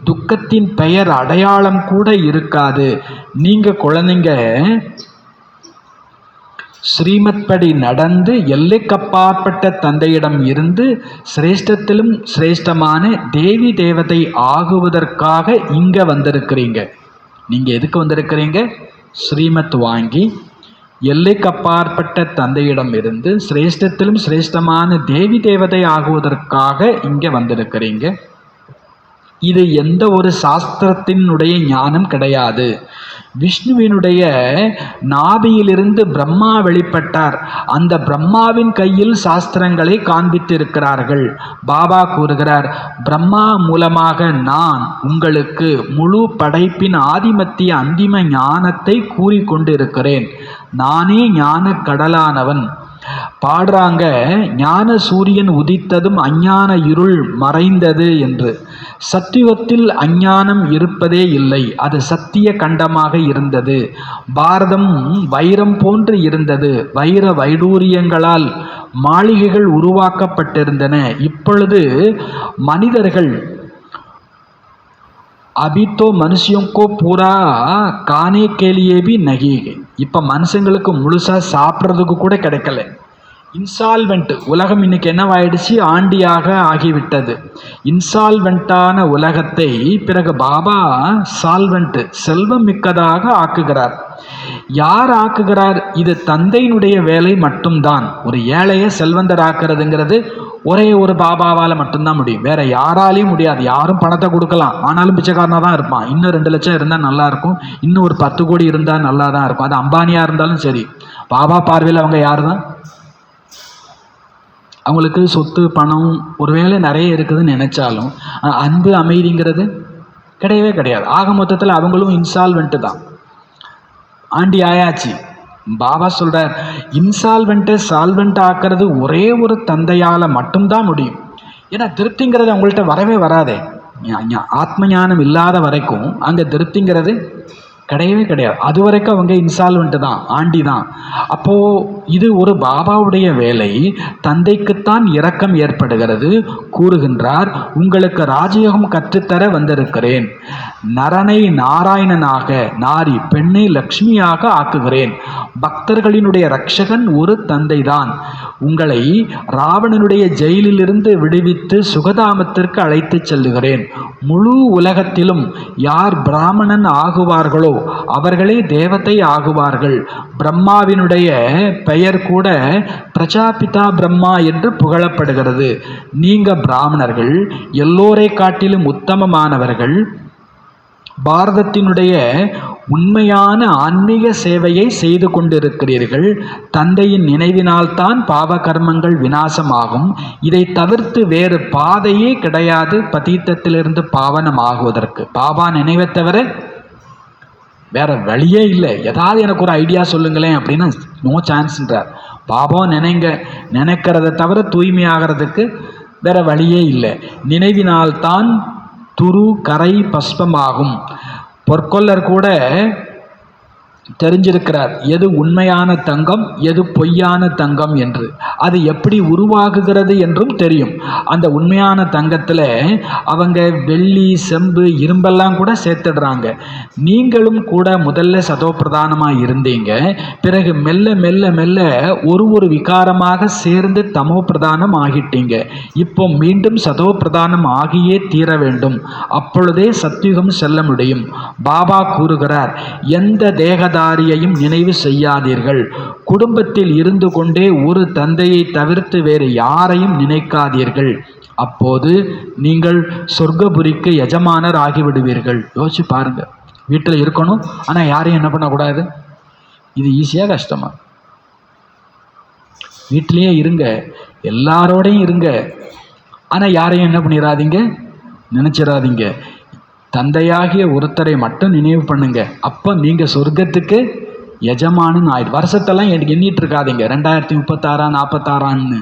துக்கத்தின் பெயர் அடையாளம் கூட இருக்காது. நீங்க குழந்தைங்க ஸ்ரீமத் படி நடந்து எல்லைக்கப்பாற்பட்ட தந்தையிடம் இருந்து சிரேஷ்டத்திலும் சிரேஷ்டமான தேவி தேவதை ஆகுவதற்காக இங்கே வந்திருக்கிறீங்க. நீங்கள் எதுக்கு வந்திருக்கிறீங்க? ஸ்ரீமத் வாங்கி எல்லைக்கப்பாற்பட்ட தந்தையிடம் இருந்து சிரேஷ்டத்திலும் சிரேஷ்டமான தேவி தேவதை ஆகுவதற்காக இங்கே வந்திருக்கிறீங்க. இது எந்த ஒரு சாஸ்திரத்தினுடைய ஞானம் கிடையாது. விஷ்ணுவினுடைய நாபியிலிருந்து பிரம்மா வெளிப்பட்டார். அந்த பிரம்மாவின் கையில் சாஸ்திரங்களை காண்பித்திருக்கிறார்கள். பாபா கூறுகிறார், பிரம்மா மூலமாக நான் உங்களுக்கு முழு படைப்பின் ஆதிமத்திய அந்திம ஞானத்தை கூறிக்கொண்டிருக்கிறேன். நானே ஞான கடலானவன். பாடுறாங்க, ஞான சூரியன் உதித்ததும் அஞ்ஞான இருள் மறைந்தது என்று. சத்தியுகத்தில் அஞ்ஞானம் இருப்பதே இல்லை. அது சத்திய கண்டமாக இருந்தது. பாரதம் வைரம் போன்று இருந்தது. வைர வைடூரியங்களால் மாளிகைகள் உருவாக்கப்பட்டிருந்தன. இப்பொழுது மனிதர்கள் अभी तो मनुष्यों को पूरा खाने के लिए भी नहीं है. இப்போ மனுஷங்களுக்கு முழுசாக சாப்பிட்றதுக்கு கூட கிடைக்கல. இன்சால்வெண்ட் உலகம் இன்னைக்கு என்னவாயிடுச்சு? ஆண்டியாக ஆகிவிட்டது. இன்சால்வெண்ட்டான உலகத்தை பிறகு பாபா சால்வெண்ட் செல்வம் மிக்கதாக ஆக்குகிறார். யார் ஆக்குகிறார்? இது தந்தையினுடைய வேலை மட்டும்தான். ஒரு ஏழையை செல்வந்தர் ஆக்குறதுங்கிறது ஒரே ஒரு பாபாவால் மட்டும்தான் முடியும். வேற யாராலையும் முடியாது. யாரும் பணத்தை கொடுக்கலாம், ஆனாலும் பிச்சைக்காரனாக தான் இருப்பான். இன்னும் 2 லட்சம் இருந்தால் நல்லா இருக்கும், இன்னும் ஒரு 10 கோடி இருந்தால் நல்லா தான் இருக்கும். அது அம்பானியாக இருந்தாலும் சரி. பாபா பார்வையில் அவங்க யார் தான்? அவங்களுக்கு சொத்து பணம் ஒருவேளை நிறைய இருக்குதுன்னு நினைச்சாலும் அன்பு அமைதிங்கிறது கிடையவே கிடையாது. ஆக மொத்தத்தில் அவங்களும் இன்சால்வெண்ட்டு தான். ஆண்டி ஆயாச்சு. பாபா சொல்கிறார், இன்சால்வெண்ட்டை சால்வெண்ட் ஆக்கிறது ஒரே ஒரு தந்தையால் மட்டும்தான் முடியும். ஏன்னா திருப்திங்கிறது அவங்கள்ட்ட வரவே வராதே. ஆத்ம ஞானம் இல்லாத வரைக்கும் அங்கே திருப்திங்கிறது கிடையவே கிடையாது. அது வரைக்கும் அவங்க இன்சால்வெண்ட்டு தான், ஆண்டி தான். அப்போது இது ஒரு பாபாவுடைய வேலை. தந்தைக்குத்தான் இரக்கம் ஏற்படுகிறது. கூறுகின்றார், உங்களுக்கு ராஜயோகம் கற்றுத்தர வந்திருக்கிறேன். நரனை நாராயணனாக, நாரி பெண்ணை லக்ஷ்மியாக ஆக்குகிறேன். பக்தர்களினுடைய ரட்சகன் ஒரு தந்தை தான். உங்களை ராவணனுடைய ஜெயிலிலிருந்து விடுவித்து சுகதாமத்திற்கு அழைத்து செல்லுகிறேன். முழு உலகத்திலும் யார் பிராமணன் ஆகுவார்களோ அவர்களே தேவதை ஆகுவார்கள். பிரம்மாவினுடைய பெயர் கூட பிரஜாபிதா பிரம்மா என்று புகழப்படுகிறது. நீங்க பிராமணர்கள், எல்லோரை காட்டிலும் உத்தமமானவர்கள். பாரதத்தினுடைய உண்மையான ஆன்மீக சேவையை செய்து கொண்டிருக்கிறீர்கள். தந்தையின் நினைவினால்தான் பாவ கர்மங்கள் விநாசமாகும். இதை தவிர்த்து வேறு பாதையே கிடையாது பதீத்தத்திலிருந்து பாவனம் ஆகுவதற்கு. பாபா நினைவை தவிர வேற வழியே இல்லை. ஏதாவது எனக்கு ஒரு ஐடியா சொல்லுங்களேன் அப்படின்னா நோ சான்ஸ்ன்றார். பாபா நினைக்கிறத தவிர தூய்மையாகிறதுக்கு வேற வழியே இல்லை. நினைவினால்தான் துரு கரை பஸ்பமாகும். பொற்கொல்லர் கூட தெரிஞ்சிருக்கிறார் எது உண்மையான தங்கம் எது பொய்யான தங்கம் என்று. அது எப்படி உருவாகுகிறது என்றும் தெரியும். அந்த உண்மையான தங்கத்தில் அவங்க வெள்ளி செம்பு இரும்பெல்லாம் கூட சேர்த்துடுறாங்க. நீங்களும் கூட முதல்ல சதோப்பிரதானமாக இருந்தீங்க, பிறகு மெல்ல மெல்ல மெல்ல ஒரு விகாரமாக சேர்ந்து தமோ பிரதானம் ஆகிட்டீங்க. இப்போ மீண்டும் சதோப்பிரதானம் ஆகியே தீர வேண்டும், அப்பொழுதே சத்யுகம் செல்ல முடியும். பாபா கூறுகிறார், எந்த தேகதாரியையும் நினைவு செய்யாதீர்கள். குடும்பத்தில் இருந்து கொண்டே ஒரு தந்தையை தவிர்த்து வேறு யாரையும் நினைக்காதீர்கள். அப்போது நீங்கள் சொர்க்கபுரிக்கு எஜமானர் ஆகிவிடுவீர்கள். யோசிச்சு பாருங்க. வீட்டில் இருக்கணும், ஆனால் யாரையும் என்ன பண்ணக்கூடாது. இது ஈஸியாக கஷ்டமா? வீட்டிலேயே இருங்க, எல்லாரோடையும் இருங்க, ஆனால் யாரையும் என்ன பண்ணிடாதீங்க, நினைச்சிடாதீங்க. தந்தையாகிய ஒருத்தரை மட்டும் நினைவு பண்ணுங்க. அப்போ நீங்கள் சொர்க்கத்துக்கு எஜமானன் ஆயிடு. வருஷத்தெல்லாம் எண்ணிட்டு இருக்காதீங்க 2036 46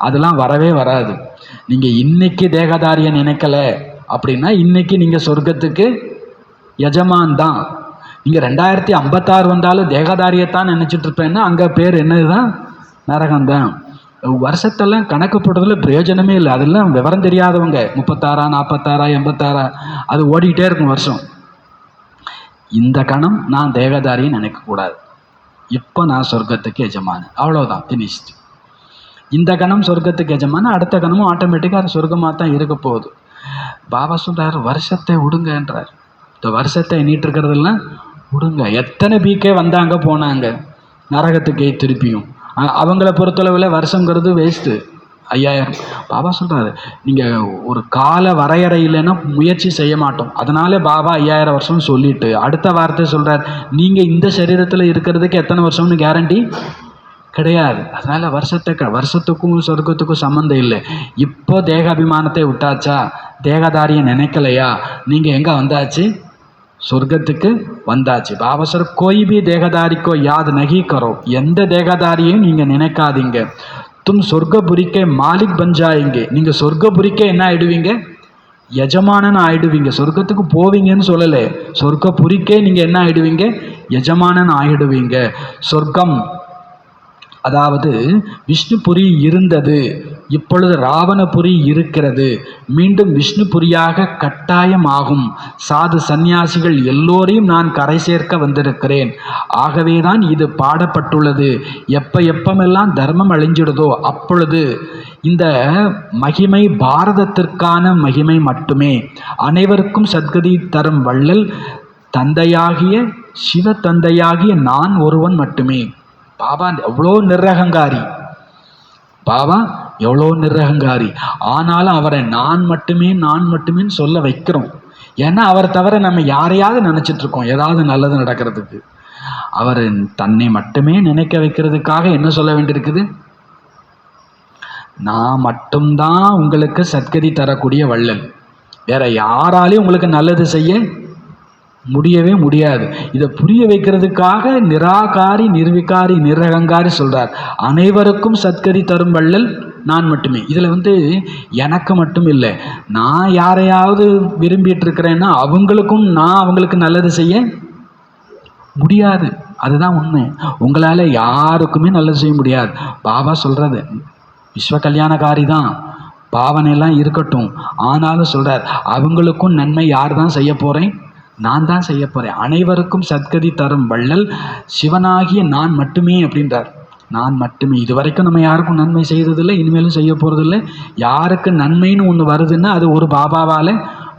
அதெல்லாம் வரவே வராது. நீங்கள் இன்னைக்கு தேகதாரியை நினைக்கல அப்படின்னா இன்னைக்கு நீங்கள் சொர்க்கத்துக்கு எஜமான் தான். நீங்கள் 2056 வந்தாலும் தேகதாரியத்தான் நினச்சிட்டு இருப்பேன்னா அங்கே பேர் என்னதுதான், நரகம்தான். வருஷத்தெல்லாம் கணக்கு போடுறதுல பிரயோஜனமே இல்லை. அதெல்லாம் விவரம் தெரியாதவங்க 36 46 86 அது ஓடிக்கிட்டே இருக்கும் வருஷம். இந்த கணம் நான் தேகதாரியை நினைக்கக்கூடாது. இப்போ நான் சொர்க்கத்துக்கு எஜமான, அவ்வளோதான், ஃபினிஷ்டு. இந்த கணம் சொர்க்கத்துக்கு எஜமான, அடுத்த கணமும் ஆட்டோமேட்டிக்காக அது சொர்க்கமாக தான் இருக்க போகுது. பாபா சொல்கிறார், வருஷத்தை விடுங்கன்றார். இந்த வருஷத்தை எண்ணிட்டு இருக்கிறதெல்லாம் விடுங்க. எத்தனை பீக்கே வந்தாங்க போனாங்க நரகத்துக்கே திருப்பியும். அவங்கள பொறுத்தளவில் வருஷங்கிறது வேஸ்ட்டு, 5000. பாபா சொல்கிறாரு, நீங்கள் ஒரு கால வரையறை இல்லைன்னா முயற்சி செய்ய மாட்டோம். அதனால பாபா 5000 வருஷம் சொல்லிட்டு அடுத்த வார்த்தை சொல்கிறார், நீங்கள் இந்த சரீரத்தில் இருக்கிறதுக்கு எத்தனை வருஷம்னு கேரண்டி கிடையாது. அதனால் வருஷத்துக்கும் சொர்க்கத்துக்கும் சம்மந்தம் இல்லை. இப்போ தேகாபிமானத்தை விட்டாச்சா, தேகதாரியை நினைக்கலையா, நீங்கள் எங்கே வந்தாச்சு, சொர்க்கத்துக்கு வந்தாச்சு. பாபா சார், கோய் பி தேகதாரிக்கோ யாத் நகி கரோ, எந்த தேகதாரியையும் நீங்கள் நினைக்காதீங்க. தும் சொர்க்கபுரிக்கே மாலிக் பஞ்சாயிங்க, நீங்கள் சொர்க்கபுரிக்கே என்ன ஆயிடுவீங்க, எஜமானன் ஆயிடுவீங்க. சொர்க்கத்துக்கு போவீங்கன்னு சொல்லலை, சொர்க்கபுரிக்கே நீங்கள் என்ன ஆயிடுவீங்க, எஜமானன் ஆயிடுவீங்க. சொர்க்கம் அதாவது விஷ்ணுபுரி இருந்தது, இப்பொழுது ராவணபுரி இருக்கிறது, மீண்டும் விஷ்ணுபுரியாக கட்டாயமாகும். சாது சந்நியாசிகள் எல்லோரையும் நான் கரை சேர்க்க வந்திருக்கிறேன். ஆகவே தான் இது பாடப்பட்டுள்ளது. எப்பமெல்லாம் தர்மம் அழிஞ்சிடுதோ அப்பொழுது இந்த மகிமை பாரதத்திற்கான மகிமை மட்டுமே. அனைவருக்கும் சத்கதி தரும் வள்ளல் தந்தையாகிய சிவ தந்தையாகிய நான் ஒருவன் மட்டுமே. பாபா எவ்வளோ நிரகங்காரி, பாபா எவ்வளோ நிரகங்காரி. ஆனாலும் அவரை நான் மட்டுமேன்னு சொல்ல வைக்கிறோம். ஏன்னா அவர் தவிர நம்ம யாரையாவது நினச்சிட்ருக்கோம் ஏதாவது நல்லது நடக்கிறதுக்கு. அவர் தன்னை மட்டுமே நினைக்க வைக்கிறதுக்காக என்ன சொல்ல வேண்டியிருக்குது, நான் மட்டும்தான் உங்களுக்கு சத்கதி தரக்கூடிய வள்ளல், வேற யாராலையும் உங்களுக்கு நல்லது செய்ய முடியவே முடியாது. இதை புரிய வைக்கிறதுக்காக நிராகாரி நிர்விகாரி நிரகங்காரி சொல்கிறார். அனைவருக்கும் சத்கதி தரும் வள்ளல் நான் மட்டுமே. இதில் எனக்கு மட்டும் இல்லை, நான் யாரையாவது விரும்பிட்டு இருக்கிறேன்னா அவங்களுக்கு நல்லது செய்ய முடியாது. அதுதான் உண்மை. உங்களால் யாருக்குமே நல்லது செய்ய முடியாது. பாபா சொல்கிறது விஸ்வ கல்யாணக்காரி தான், பாவனையெல்லாம் இருக்கட்டும், ஆனாலும் சொல்கிறார் அவங்களுக்கும் நன்மை யார் தான் செய்ய போகிறேன், நான் தான் செய்ய போகிறேன். அனைவருக்கும் சத்கதி தரும் வள்ளல் சிவனாகிய நான் மட்டுமே அப்படின்றார். நான் மட்டுமே. இது வரைக்கும் நம்ம யாருக்கும் நன்மை செய்கிறதில்லை, இனிமேலும் செய்ய போகிறதில்லை. யாருக்கு நன்மைன்னு ஒன்று வருதுன்னா அது ஒரு பாபாவால்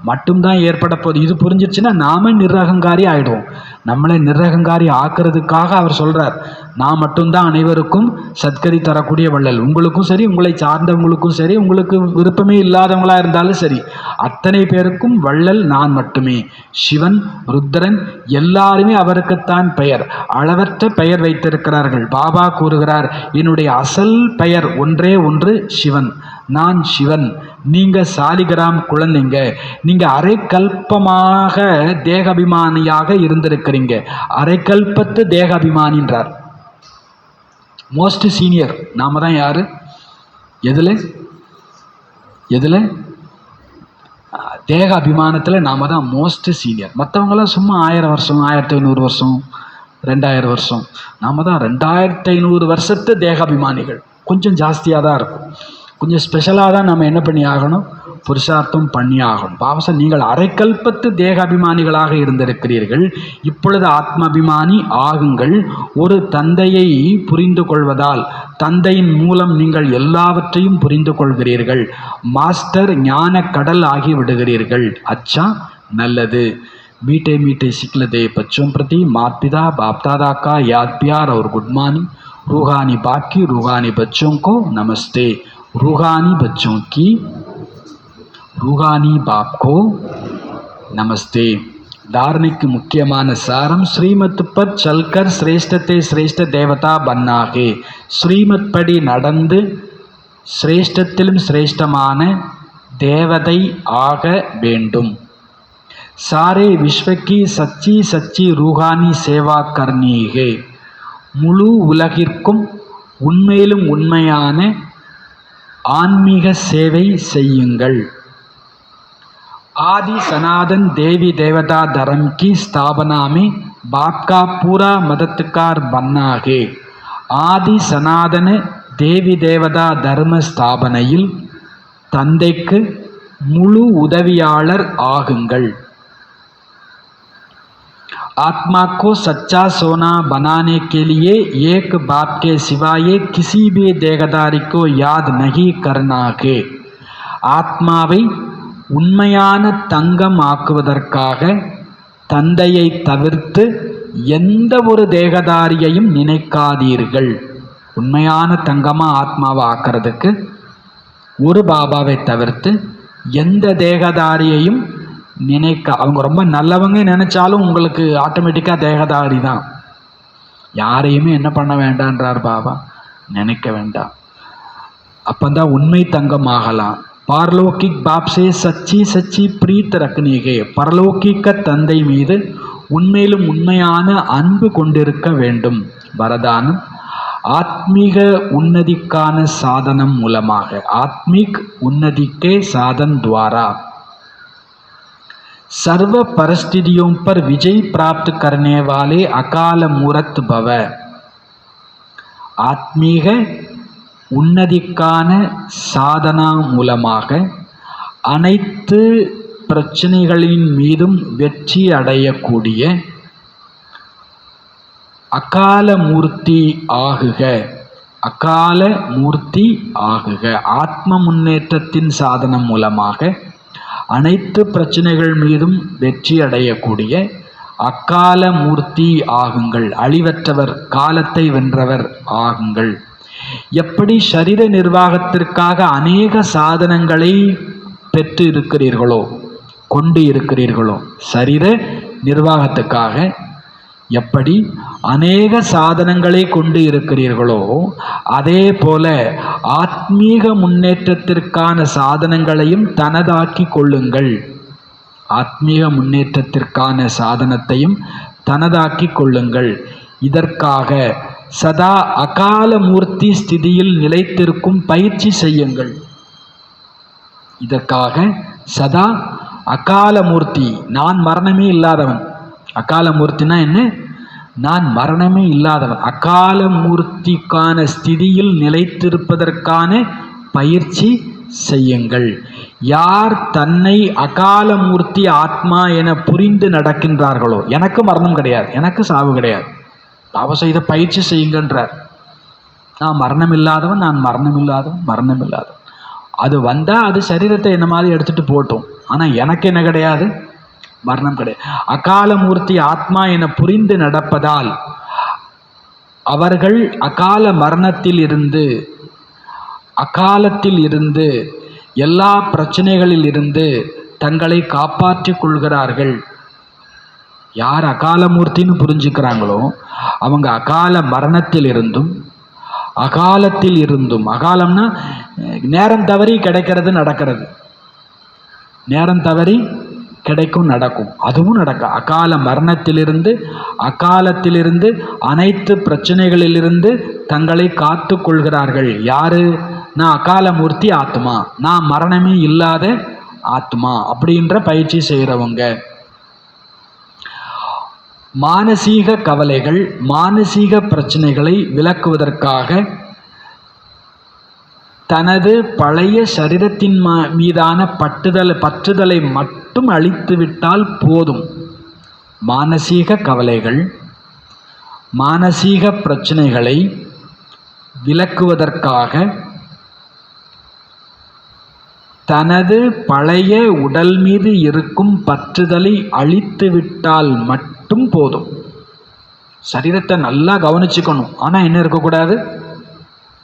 மட்டும்தான் ஏற்பட போகுது. இது புரிஞ்சிருச்சுன்னா நாம நிரகங்காரி ஆகிடுவோம். நம்மளை நிரகங்காரி ஆக்கிறதுக்காக அவர் சொல்கிறார், நான் மட்டும்தான் அனைவருக்கும் சத்கதி தரக்கூடிய வள்ளல். உங்களுக்கும் சரி, உங்களை சார்ந்தவங்களுக்கும் சரி, உங்களுக்கு விருப்பமே இல்லாதவங்களாக இருந்தாலும் சரி, அத்தனை பேருக்கும் வள்ளல் நான் மட்டுமே. சிவன் ருத்ரன் எல்லாருமே அவருக்குத்தான் பெயர், அளவற்ற பெயர் வைத்திருக்கிறார்கள். பாபா கூறுகிறார், என்னுடைய அசல் பெயர் ஒன்றே ஒன்று, சிவன். நான் சிவன், நீங்கள் சாலிகிராம் குழந்தைங்க. நீங்கள் அரைக்கல்பமாக தேகாபிமானியாக இருந்திருக்கிறீங்க. அரைக்கல்பத்து தேகாபிமானின்றார். மோஸ்ட் சீனியர் நாம தான். யாரு? எதில் தேக அபிமானத்தில் நாம தான் மோஸ்ட் சீனியர். மற்றவங்களாம் சும்மா 1000 வருஷம் 1500 வருஷம் 2000 வருஷம். நாம தான் 2500 வருஷத்து தேகாபிமானிகள். கொஞ்சம் ஜாஸ்தியாக தான் இருக்கும். கொஞ்சம் ஸ்பெஷலாக தான் நம்ம என்ன பண்ணி ஆகணும், புருஷார்த்தம் பண்ணி ஆகணும். பாவசம் நீங்கள் அரைக்கல்பத்து தேகாபிமானிகளாக இருந்திருக்கிறீர்கள், இப்பொழுது ஆத்மாபிமானி ஆகுங்கள். ஒரு தந்தையை புரிந்து கொள்வதால் தந்தையின் மூலம் நீங்கள் எல்லாவற்றையும் புரிந்து கொள்கிறீர்கள். மாஸ்டர் ஞான கடல் ஆகி விடுகிறீர்கள். அச்சா, நல்லது. मीठे मीठे सिखलते बच्चों प्रति माता पिता बाप दादा का याद प्यार और गुड मॉर्निंग. रूहानी बाप की रूहानी बच्चों को नमस्ते. रूहानी बच्चों की रूहानी बाप को नमस्ते. धारणिक मुख्यमान सारम श्रीमत पर चलकर श्रेष्ठते श्रेष्ठ देवता बनना है. श्रीमत पड़ी நடந்து श्रेष्ठத்திலும் श्रेष्ठமான தேவதை ஆக வேண்டும். सारे विश्व की सच्ची सच्ची रूहानी सेवा करनी है. முழு உலகிற்கும் உண்மையிலும் உண்மையான ஆன்மீக சேவை செய்யுங்கள். आदि सनातन देवी देवता धर्म की स्थापना में बाप का पूरा मददगार बनना है. आदि सनातन देवी देवता धर्म ஸ்தாபனையில் தந்தைக்கு முழு உதவியாளர் ஆகுங்கள். आत्मा को सच्चा सोना बनाने के लिए एक बाप के सिवाय किसी भी देहधारी को याद नहीं करना है. ஆத்மாவை உண்மையான தங்கம் ஆக்குவதற்காக தந்தையை தவிர்த்து எந்த ஒரு தேகதாரியையும் நினைக்காதீர்கள். உண்மையான தங்கமாக ஆத்மாவை ஆக்கிறதுக்கு ஒரு பாபாவை தவிர்த்து எந்த தேகதாரியையும் அவங்க ரொம்ப நல்லவங்க நினைச்சாலும் உங்களுக்கு ஆட்டோமேட்டிக்காக தேகதாரி தான். யாரையுமே என்ன பண்ண வேண்டான்றார் பாபா, நினைக்க வேண்டாம். அப்பந்தான் உண்மை தங்கம் ஆகலாம். பாரலோகிக் பாப் சே சச்சி சச்சி பிரீத் ரக்னி ஹே. பரலோகிக்க தந்தை மீது உண்மையிலும் உண்மையான அன்பு கொண்டிருக்க வேண்டும். வரதானம் ஆத்மீக உன்னதிக்கான சாதனம் மூலமாக. ஆத்மிக் உன்னதிக்கே சாதன் द्वारा सर्व परिस्थितियों पर विजय प्राप्त करने वाले अकाल मूर्त भव. ஆத்மீக உன்னதிக்கான சாதனா மூலமாக அனைத்து பிரச்சனைகளின் மீதும் வெற்றி அடையக்கூடிய அகால மூர்த்தி ஆகுக. அகால மூர்த்தி ஆகுக. ஆத்ம முன்னேற்றத்தின் சாதனம் மூலமாக அனைத்து பிரச்சனைகள் மீதும் வெற்றி அடையக்கூடிய அக்கால மூர்த்தி ஆகுங்கள். அழிவற்றவர், காலத்தை வென்றவர் ஆகுங்கள். எப்படி சரீர நிர்வாகத்திற்காக அநேக சாதனங்களை பெற்று இருக்கிறீர்களோ, கொண்டு இருக்கிறீர்களோ, சரீர நிர்வாகத்துக்காக எப்படி அநேக சாதனங்களை கொண்டு இருக்கிறீர்களோ, அதே போல ஆத்மீக முன்னேற்றத்திற்கான சாதனங்களையும் தனதாக்கி கொள்ளுங்கள். ஆத்மீக முன்னேற்றத்திற்கான சாதனத்தையும் தனதாக்கி கொள்ளுங்கள். இதற்காக சதா அகால மூர்த்தி ஸ்திதியில் நிலைத்திருக்கும் பயிற்சி செய்யுங்கள். இதற்காக சதா அகால மூர்த்தி, நான் மரணமே இல்லாதவன். அகால மூர்த்தினா என்ன? நான் மரணமே இல்லாதவன். அகால மூர்த்திக்கான ஸ்திதியில் நிலைத்திருப்பதற்கான பயிற்சி செய்யுங்கள். யார் தன்னை அகால மூர்த்தி ஆத்மா என புரிந்து நடக்கின்றார்களோ, எனக்கு மரணம் கிடையாது, எனக்கு சாவு கிடையாது, அவசியம் இதை பயிற்சி செய்யுங்கன்றார். நான் மரணம் இல்லாதவன், நான் மரணம் இல்லாதவன், மரணம் இல்லாதவன். அது வந்தால் அது சரீரத்தை என்ன மாதிரி எடுத்துகிட்டு போட்டோம். ஆனால் எனக்கு என்ன கிடையாது, மரணம் கிடையாது. அகால மூர்த்தி ஆத்மா என புரிந்து நடப்பதால் அவர்கள் அகால மரணத்தில் இருந்து, அகாலத்தில் இருந்து, எல்லா பிரச்சனைகளில் இருந்து தங்களை காப்பாற்றிக் கொள்கிறார்கள். யார் அகால மூர்த்தின்னு புரிஞ்சுக்கிறாங்களோ அவங்க அகால மரணத்தில் இருந்தும், அகாலத்தில் இருந்தும், அகாலம்னா நேரம் தவறி கிடைக்கிறது, நடக்கிறது, நேரம் தவறி கிடைக்கும், நடக்கும், அதுவும் நடக்கும். அகால மரணத்திலிருந்து, அகாலத்திலிருந்து, அனைத்து பிரச்சனைகளிலிருந்து தங்களை காத்து கொள்கிறார்கள். யாரு? நான் அகால மூர்த்தி ஆத்மா, நான் மரணமே இல்லாத ஆத்மா அப்படின்ற பயிற்சி செய்கிறவங்க. மானசீக கவலைகள், மானசீக பிரச்சனைகளை விலக்குவதற்காக தனது பழைய சரீரத்தின் மீதான பற்றுதலை மட்டும் அழித்துவிட்டால் போதும். மானசீக கவலைகள், மானசீக பிரச்சனைகளை விலக்குவதற்காக தனது பழைய உடல் மீது இருக்கும் பற்றுதலை அழித்துவிட்டால் மட்டும் போதும். சரீரத்தை நல்லா கவனிச்சுக்கணும். ஆனால் என்ன இருக்கக்கூடாது?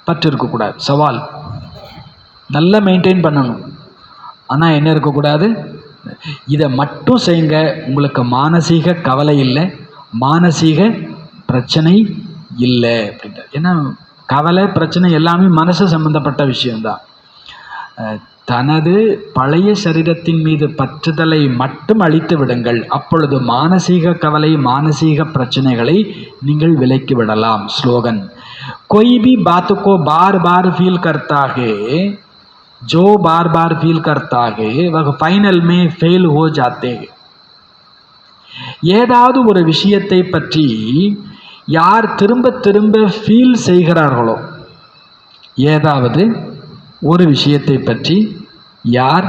பற்று இருக்கக்கூடாது. சவால் நல்லா மெயின்டைன் பண்ணணும். ஆனால் என்ன இருக்கக்கூடாது? இதை மட்டும் செய்யுங்க. உங்களுக்கு மானசீக கவலை இல்லை, மானசீக பிரச்சனை இல்லை அப்படின்ட்டு. ஏன்னா கவலை பிரச்சனை எல்லாமே மனசு சம்பந்தப்பட்ட விஷயம்தான். தனது பழைய சரீரத்தின் மீது பற்றுதலை மட்டும் அழித்து விடுங்கள். அப்பொழுது மானசீக கவலை, மானசீக பிரச்சனைகளை நீங்கள் விலக்கி விடலாம். ஸ்லோகன்: कोई भी बात को बार बार फील करता है, जो बार बार फील करता है वह फाइनल में फेल हो जाते हैं. ஏதாவது ஒரு விஷயத்தை பற்றி யார் திரும்ப திரும்ப ஃபீல் செய்கிறார்களோ, ஏதாவது ஒரு விஷயத்தை பற்றி யார்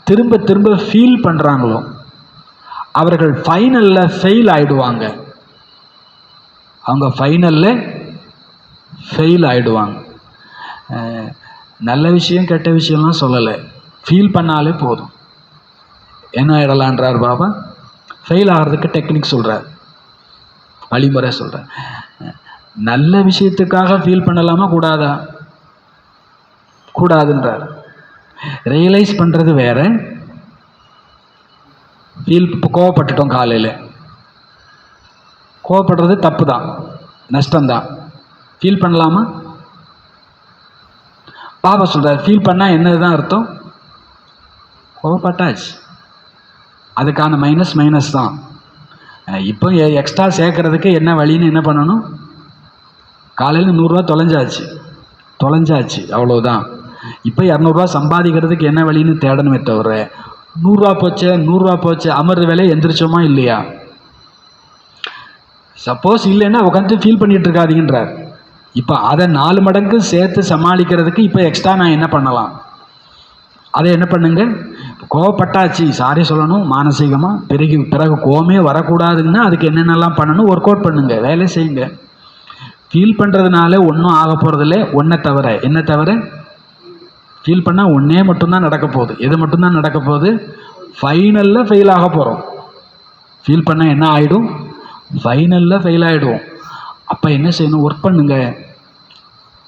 திரும்ப திரும்ப ஃபீல் பண்ணுறாங்களோ அவர்கள் ஃபைனலில் ஃபெயில் ஆகிடுவாங்க. அவங்க ஃபைனலில் ஃபெயில் ஆகிடுவாங்க. நல்ல விஷயம் கெட்ட விஷயம்லாம் சொல்லலை, ஃபீல் பண்ணாலே போதும். என்ன ஆகிடலான்றார் பாபா? ஃபெயில் ஆகிறதுக்கு டெக்னிக் சொல்கிறார், வழிமுறை சொல்கிறார். நல்ல விஷயத்துக்காக ஃபீல் பண்ணலாமா கூடாதா? கூடாதுன்றார். ரியலைஸ் பண்ணுறது வேற, ஃபீல். கோவப்பட்டுட்டோம், காலையில் கோவப்படுறது தப்பு தான், நஷ்டம்தான். ஃபீல் பண்ணலாமா? பாபா சொல்கிறார், ஃபீல் பண்ணால் என்னது தான் அர்த்தம்? கோவப்பட்டாச்சு, அதுக்கான மைனஸ் தான். இப்போ எக்ஸ்ட்ரா சேர்க்கறதுக்கு என்ன வழின்னு என்ன பண்ணணும்? காலையில் 100 ரூபா தொலைஞ்சாச்சு, அவ்வளோதான். இப்போ 200 ரூபா சம்பாதிக்கிறதுக்கு என்ன வழின்னு தேடணுமே தவிர 100 ரூபா போச்சு அமர்ற வேலையை எந்திரிச்சோமா இல்லையா? சப்போஸ் இல்லைன்னா உட்காந்து ஃபீல் பண்ணிட்டு இருக்காதீங்கன்றார். இப்போ அதை 4 மடங்கு சேர்த்து சமாளிக்கிறதுக்கு இப்போ எக்ஸ்ட்ரா நான் என்ன பண்ணலாம்? அதை என்ன பண்ணுங்க? கோவப்பட்டாச்சு, சாரி சொல்லணும் மானசீகமாக. பிறகு கோவமே வரக்கூடாதுன்னா அதுக்கு என்னென்னலாம் பண்ணணும்? ஒர்க் அவுட் பண்ணுங்க, வேலை செய்யுங்க. ஃபீல் பண்ணுறதுனால ஒன்றும் ஆக போகிறதில்ல. என்ன தவிர ஃபீல் பண்ணால் ஒன்றே மட்டும்தான் நடக்க போகுது. எது மட்டும்தான் நடக்க போகுது? ஃபைனலில் ஃபெயில் ஆக போகிறோம். ஃபீல் பண்ணால் என்ன ஆகிடும்? ஃபைனலில் ஃபெயில் ஆகிடுவோம். அப்போ என்ன செய்யணும்? ஒர்க் பண்ணுங்க.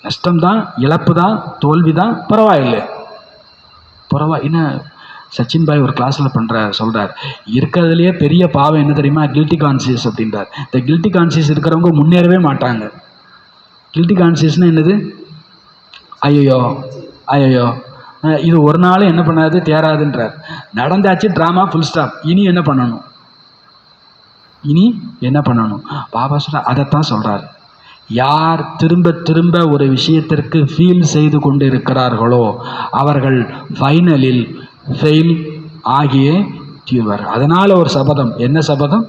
நஷ்டம்தான், இழப்பு தான், தோல்வி தான், பரவாயில்லை. என்ன சச்சின் பாய் ஒரு கிளாஸில் சொல்கிறார், இருக்கிறதுலையே பெரிய பாவம் என்ன தெரியுமா? கில்ட்டி கான்சியஸ் அப்படின்றார். இந்த கில்ட்டி கான்சியஸ் இருக்கிறவங்க முன்னேறவே மாட்டாங்க. கில்ட்டி கான்சியஸ்னால் என்னது? ஐயோ இது ஒரு நாள் என்ன பண்ணாது, தேராதுன்றார். நடந்தாச்சு, ட்ராமா, ஃபுல் ஸ்டாப். இனி என்ன பண்ணணும்? பாபா சொல்ற அதைத்தான் சொல்கிறார். யார் திரும்ப திரும்ப ஒரு விஷயத்திற்கு ஃபீல் செய்து கொண்டு இருக்கிறார்களோ அவர்கள் ஃபைனலில் ஃபெயில் ஆகியே தீர்வார். அதனால் ஒரு சபதம். என்ன சபதம்?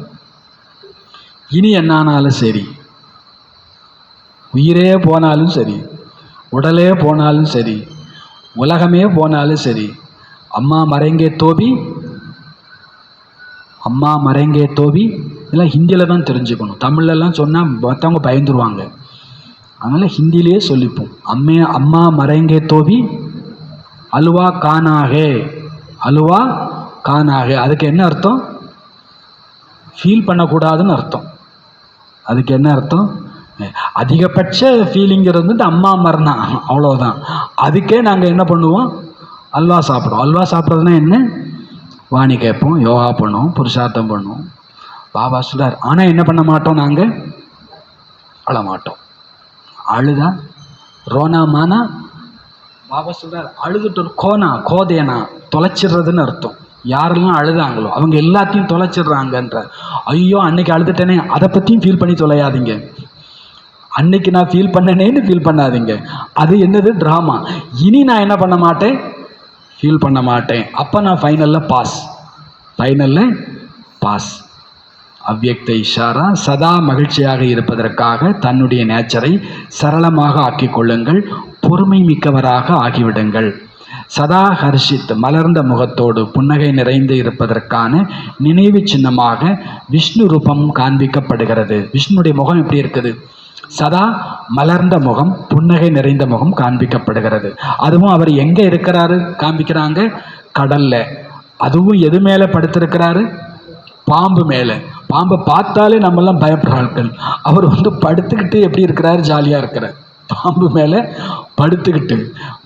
இனி என்னானாலும் சரி, உயிரே போனாலும் சரி, உடலே போனாலும் சரி, உலகமே போனாலும் சரி, அம்மா மறைங்கே தோபி இதெல்லாம் ஹிந்தியில் தான் தெரிஞ்சுக்கணும். தமிழ்லலாம் சொன்னால் மற்றவங்க பயந்துருவாங்க. அதனால் ஹிந்திலேயே சொல்லிப்போம். அம்மா மறைங்கே தோபி அலுவா கானாகே. அதுக்கு என்ன அர்த்தம்? ஃபீல் பண்ணக்கூடாதுன்னு அர்த்தம். அதுக்கு என்ன அர்த்தம்? அதிகபட்ச ஃபீலிங்கிறது வந்துட்டு அம்மா மரணா, அவ்வளோதான். அதுக்கே நாங்கள் என்ன பண்ணுவோம்? அல்வா சாப்பிடுவோம். அல்வா சாப்பிட்றதுனா என்ன? வாணி கேட்போம், யோகா பண்ணுவோம், புருஷார்த்தம் பண்ணுவோம். பாபா சொல்றார், ஆனால் என்ன பண்ண மாட்டோம்? நாங்கள் அழமாட்டோம். அழுதா ரோனா மானா, பாபா சொல்றார், அழுதுட்டு கோதேனா தொலைச்சிடுறதுன்னு அர்த்தம். யாரெல்லாம் அழுதாங்களோ அவங்க எல்லாத்தையும் தொலைச்சிடுறாங்கன்ற. ஐயோ அன்னைக்கு அழுதுட்டேனே, அதை பற்றியும் ஃபீல் பண்ணி தொலையாதீங்க. அன்னைக்கு நான் ஃபீல் பண்ணனேன்னு ஃபீல் பண்ணாதீங்க. அது என்னது? ட்ராமா. இனி நான் என்ன பண்ண மாட்டேன்? ஃபீல் பண்ண மாட்டேன். அப்போ நான் ஃபைனலில் பாஸ். அவ்யக்த இஷாரா. சதா மகிழ்ச்சியாக இருப்பதற்காக தன்னுடைய நேச்சரை சரளமாக ஆக்கிக் கொள்ளுங்கள், பொறுமை மிக்கவராக ஆகிவிடுங்கள். சதா ஹர்ஷித் மலர்ந்த முகத்தோடு புன்னகை நிறைந்து இருப்பதற்கான நினைவு சின்னமாக விஷ்ணு ரூபம் காண்பிக்கப்படுகிறது. விஷ்ணுடைய முகம் எப்படி இருக்குது? சதா மலர்ந்த முகம், புன்னகை நிறைந்த முகம் காண்பிக்கப்படுகிறது. அதுவும் அவர் எங்கே இருக்கிறாரு காண்பிக்கிறாங்க? கடல்ல. அதுவும் எது மேலே படுத்திருக்கிறாரு? பாம்பு மேலே. பாம்பை பார்த்தாலே நம்மெல்லாம் பயப்படுற ஆட்கள். அவர் படுத்துக்கிட்டு எப்படி இருக்கிறாரு? ஜாலியாக இருக்கிறார். பாம்பு மேலே படுத்துக்கிட்டு.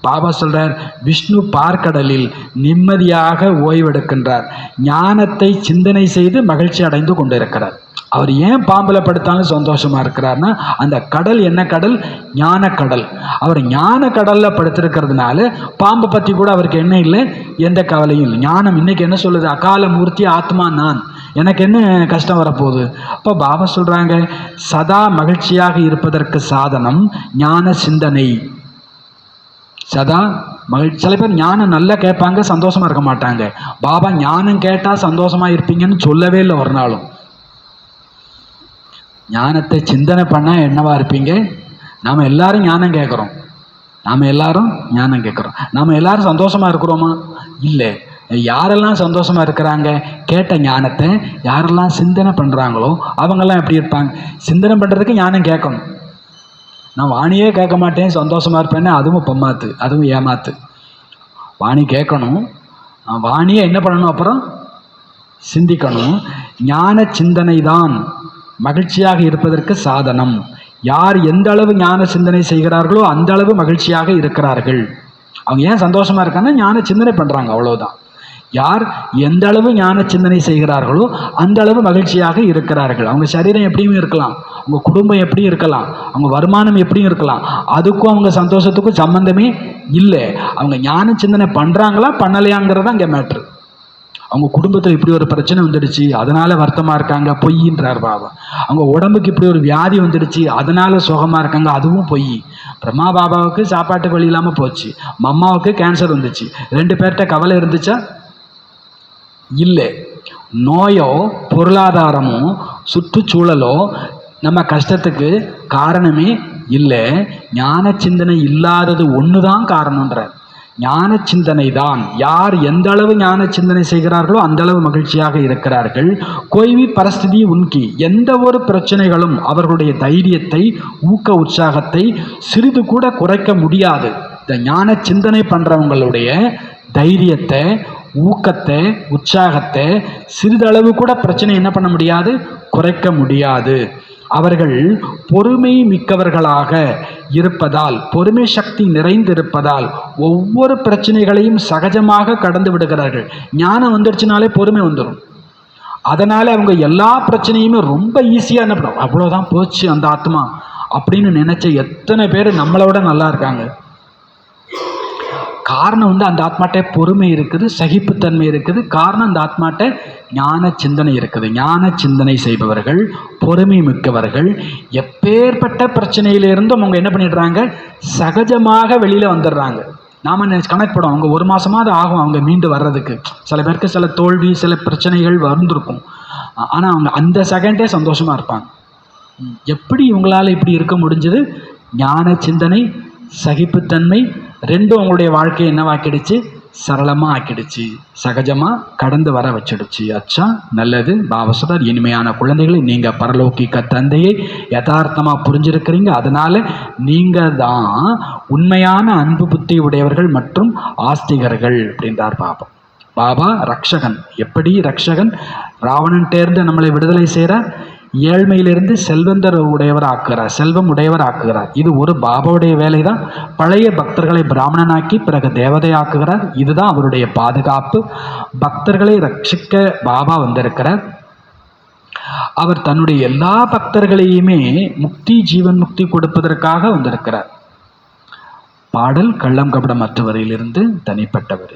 பாபா சொல்றார், விஷ்ணு பார்க்கடலில் நிம்மதியாக ஓய்வெடுக்கின்றார், ஞானத்தை சிந்தனை செய்து மகிழ்ச்சி அடைந்து கொண்டிருக்கிறார். அவர் ஏன் பாம்பில் படுத்தாலும் சந்தோஷமா இருக்கிறார்னா, அந்த கடல் என்ன கடல்? ஞான கடல். அவர் ஞான கடல்ல படுத்திருக்கிறதுனால பாம்பை பற்றி கூட அவருக்கு என்ன இல்லை, எந்த கவலையும் இல்லை. ஞானம் இன்னைக்கு என்ன சொல்லுது? அகால மூர்த்தி ஆத்மா நான், எனக்கு என்ன கஷ்டம் வரப்போகுது? அப்போ பாபா சொல்றாங்க, சதா மகிழ்ச்சியாக இருப்பதற்கு சாதனம் ஞான சிந்தனை. சதா மகிழ்ச்சி. சில பேர் ஞானம் நல்லா கேட்பாங்க, சந்தோஷமா இருக்க மாட்டாங்க. பாபா ஞானம் கேட்டால் சந்தோஷமா இருப்பீங்கன்னு சொல்லவே இல்லை ஒரு நாளும். ஞானத்தை சிந்தனை பண்ணால் என்னவா இருப்பீங்க? நாம் எல்லாரும் ஞானம் கேட்குறோம், நாம் எல்லாரும் சந்தோஷமா இருக்கிறோமா? இல்லை. யாரெல்லாம் சந்தோஷமா இருக்கிறாங்க? கேட்ட ஞானத்தை யாரெல்லாம் சிந்தனை பண்ணுறாங்களோ அவங்கெல்லாம் எப்படி இருப்பாங்க? சிந்தனை பண்ணுறதுக்கு ஞானம் கேட்கணும். நான் வாணியே கேட்க மாட்டேன் சந்தோஷமா இருப்பேன்னு அதுவும் பொம்மாத்து, அதுவும் ஏமாத்து. வாணி கேட்கணும், வாணியை என்ன பண்ணணும்? அப்புறம் சிந்திக்கணும். ஞான சிந்தனை தான் மகிழ்ச்சியாக இருப்பதற்கு சாதனம். யார் எந்த அளவு ஞான சிந்தனை செய்கிறார்களோ அந்த அளவு மகிழ்ச்சியாக இருக்கிறார்கள். அவங்க ஏன் சந்தோஷமா இருக்காங்கன்னா ஞான சிந்தனை பண்றாங்க, அவ்வளவுதான். யார் எந்த அளவு ஞான சிந்தனை செய்கிறார்களோ அந்த அளவு மகிழ்ச்சியாக இருக்கிறார்கள். அவங்க சரீரம் எப்படியும் இருக்கலாம், அவங்க குடும்பம் எப்படியும் இருக்கலாம், அவங்க வருமானம் எப்படியும் இருக்கலாம், அதுக்கும் அவங்க சந்தோஷத்துக்கும் சம்பந்தமே இல்லை. அவங்க ஞான சிந்தனை பண்றாங்களா பண்ணலையாங்கிறதா அங்கே மேட்ரு. அவங்க குடும்பத்தில் இப்படி ஒரு பிரச்சனை வந்துடுச்சு அதனால வருத்தமாக இருக்காங்க, பொய்ன்றார் பாபா. அவங்க உடம்புக்கு இப்படி ஒரு வியாதி வந்துடுச்சு அதனால சுகமாக இருக்காங்க, அதுவும் பொய். பிரம்மா பாபாவுக்கு சாப்பாட்டுக்கு வழி இல்லாமல் போச்சு, மம்மாவுக்கு கேன்சர் வந்துச்சு, 2 பேர்கிட்ட கவலை இருந்துச்சா? இல்லை. நோயோ பொருளாதாரமோ சுற்றுச்சூழலோ நம்ம கஷ்டத்துக்கு காரணமே இல்லை. ஞான சிந்தனை இல்லாதது ஒன்று தான் காரணம்ன்றார். ஞான சிந்தனை தான். யார் எந்த அளவு ஞான சிந்தனை செய்கிறார்களோ அந்த அளவு மகிழ்ச்சியாக இருக்கிறார்கள். கோய்வி பரஸ்திதி உன்கி. எந்த ஒரு பிரச்சனைகளும் அவர்களுடைய தைரியத்தை, ஊக்க உற்சாகத்தை சிறிது கூட குறைக்க முடியாது. இந்த ஞான சிந்தனை பண்றவங்களுடைய தைரியத்தை, ஊக்கத்தை, உற்சாகத்தை சிறிதளவு கூட பிரச்சனை என்ன பண்ண முடியாது? குறைக்க முடியாது. அவர்கள் பொறுமை மிக்கவர்களாக இருப்பதால், பொறுமை சக்தி நிறைந்திருப்பதால் ஒவ்வொரு பிரச்சனைகளையும் சகஜமாக கடந்து விடுகிறார்கள். ஞானம் வந்துடுச்சுனாலே பொறுமை வந்துடும். அதனால அவங்க எல்லா பிரச்சனையுமே ரொம்ப ஈஸியாக என்ன பண்ணும், அவ்வளோதான் போச்சு அந்த ஆத்மா அப்படின்னு நினைச்ச எத்தனை பேர் நம்மளோட நல்லா இருக்காங்க. காரணம் அந்த ஆத்மாட்ட பொறுமை இருக்குது, சகிப்புத்தன்மை இருக்குது. காரணம் அந்த ஆத்மாட்ட ஞான சிந்தனை இருக்குது. ஞான சிந்தனை செய்பவர்கள், பொறுமை மிக்கவர்கள், எப்பேற்பட்ட பிரச்சனையிலிருந்தும் அவங்க என்ன பண்ணிடுறாங்க? சகஜமாக வெளியில் வந்துடுறாங்க. நாம் கனெக்ட் பண்ணுவோம், அவங்க 1 மாதமாவது ஆகும் அவங்க மீண்டு வர்றதுக்கு. சில பேருக்கு சில தோல்வி, சில பிரச்சனைகள் வந்துருக்கும். ஆனால் அவங்க அந்த செகண்டே சந்தோஷமாக இருப்பாங்க. எப்படி இவங்களால் இப்படி இருக்க முடிஞ்சது? ஞான சிந்தனை, சகிப்புத்தன்மை ரெண்டும் அவங்களுடைய வாழ்க்கையை என்னவாக்கிடுச்சு? சரளமாக ஆக்கிடுச்சு, சகஜமாக கடந்து வர வச்சிடுச்சு. அச்சா, நல்லது. பாபா சொல்றார், இனிமையான குழந்தைகளை, நீங்கள் பரலோகிக்க தந்தையை யதார்த்தமாக புரிஞ்சிருக்கிறீங்க, அதனால நீங்கள் தான் உண்மையான அன்பு புத்தி உடையவர்கள் மற்றும் ஆஸ்திகர்கள் அப்படின்றார் பாபா. பாபா ரக்ஷகன். எப்படி ரக்ஷகன்? ராவணன்டேர்ந்து நம்மளை விடுதலை செய்கிறார், ஏழ்மையிலிருந்து செல்வந்தர் உடையவர் ஆக்குகிறார், செல்வம் உடையவர் ஆக்குகிறார். இது ஒரு பாபாவுடைய வேலை தான். பழைய பக்தர்களை பிராமணனாக்கி பிறகு தேவதை ஆக்குகிறார். இதுதான் அவருடைய பாதுகாப்பு. பக்தர்களை ரட்சிக்க பாபா வந்திருக்கிறார். அவர் தன்னுடைய எல்லா பக்தர்களையுமே முக்தி, ஜீவன் முக்தி கொடுப்பதற்காக வந்திருக்கிறார். பாடல் கள்ளம் கபடம் மற்றவரிலிருந்து தனிப்பட்டவர்.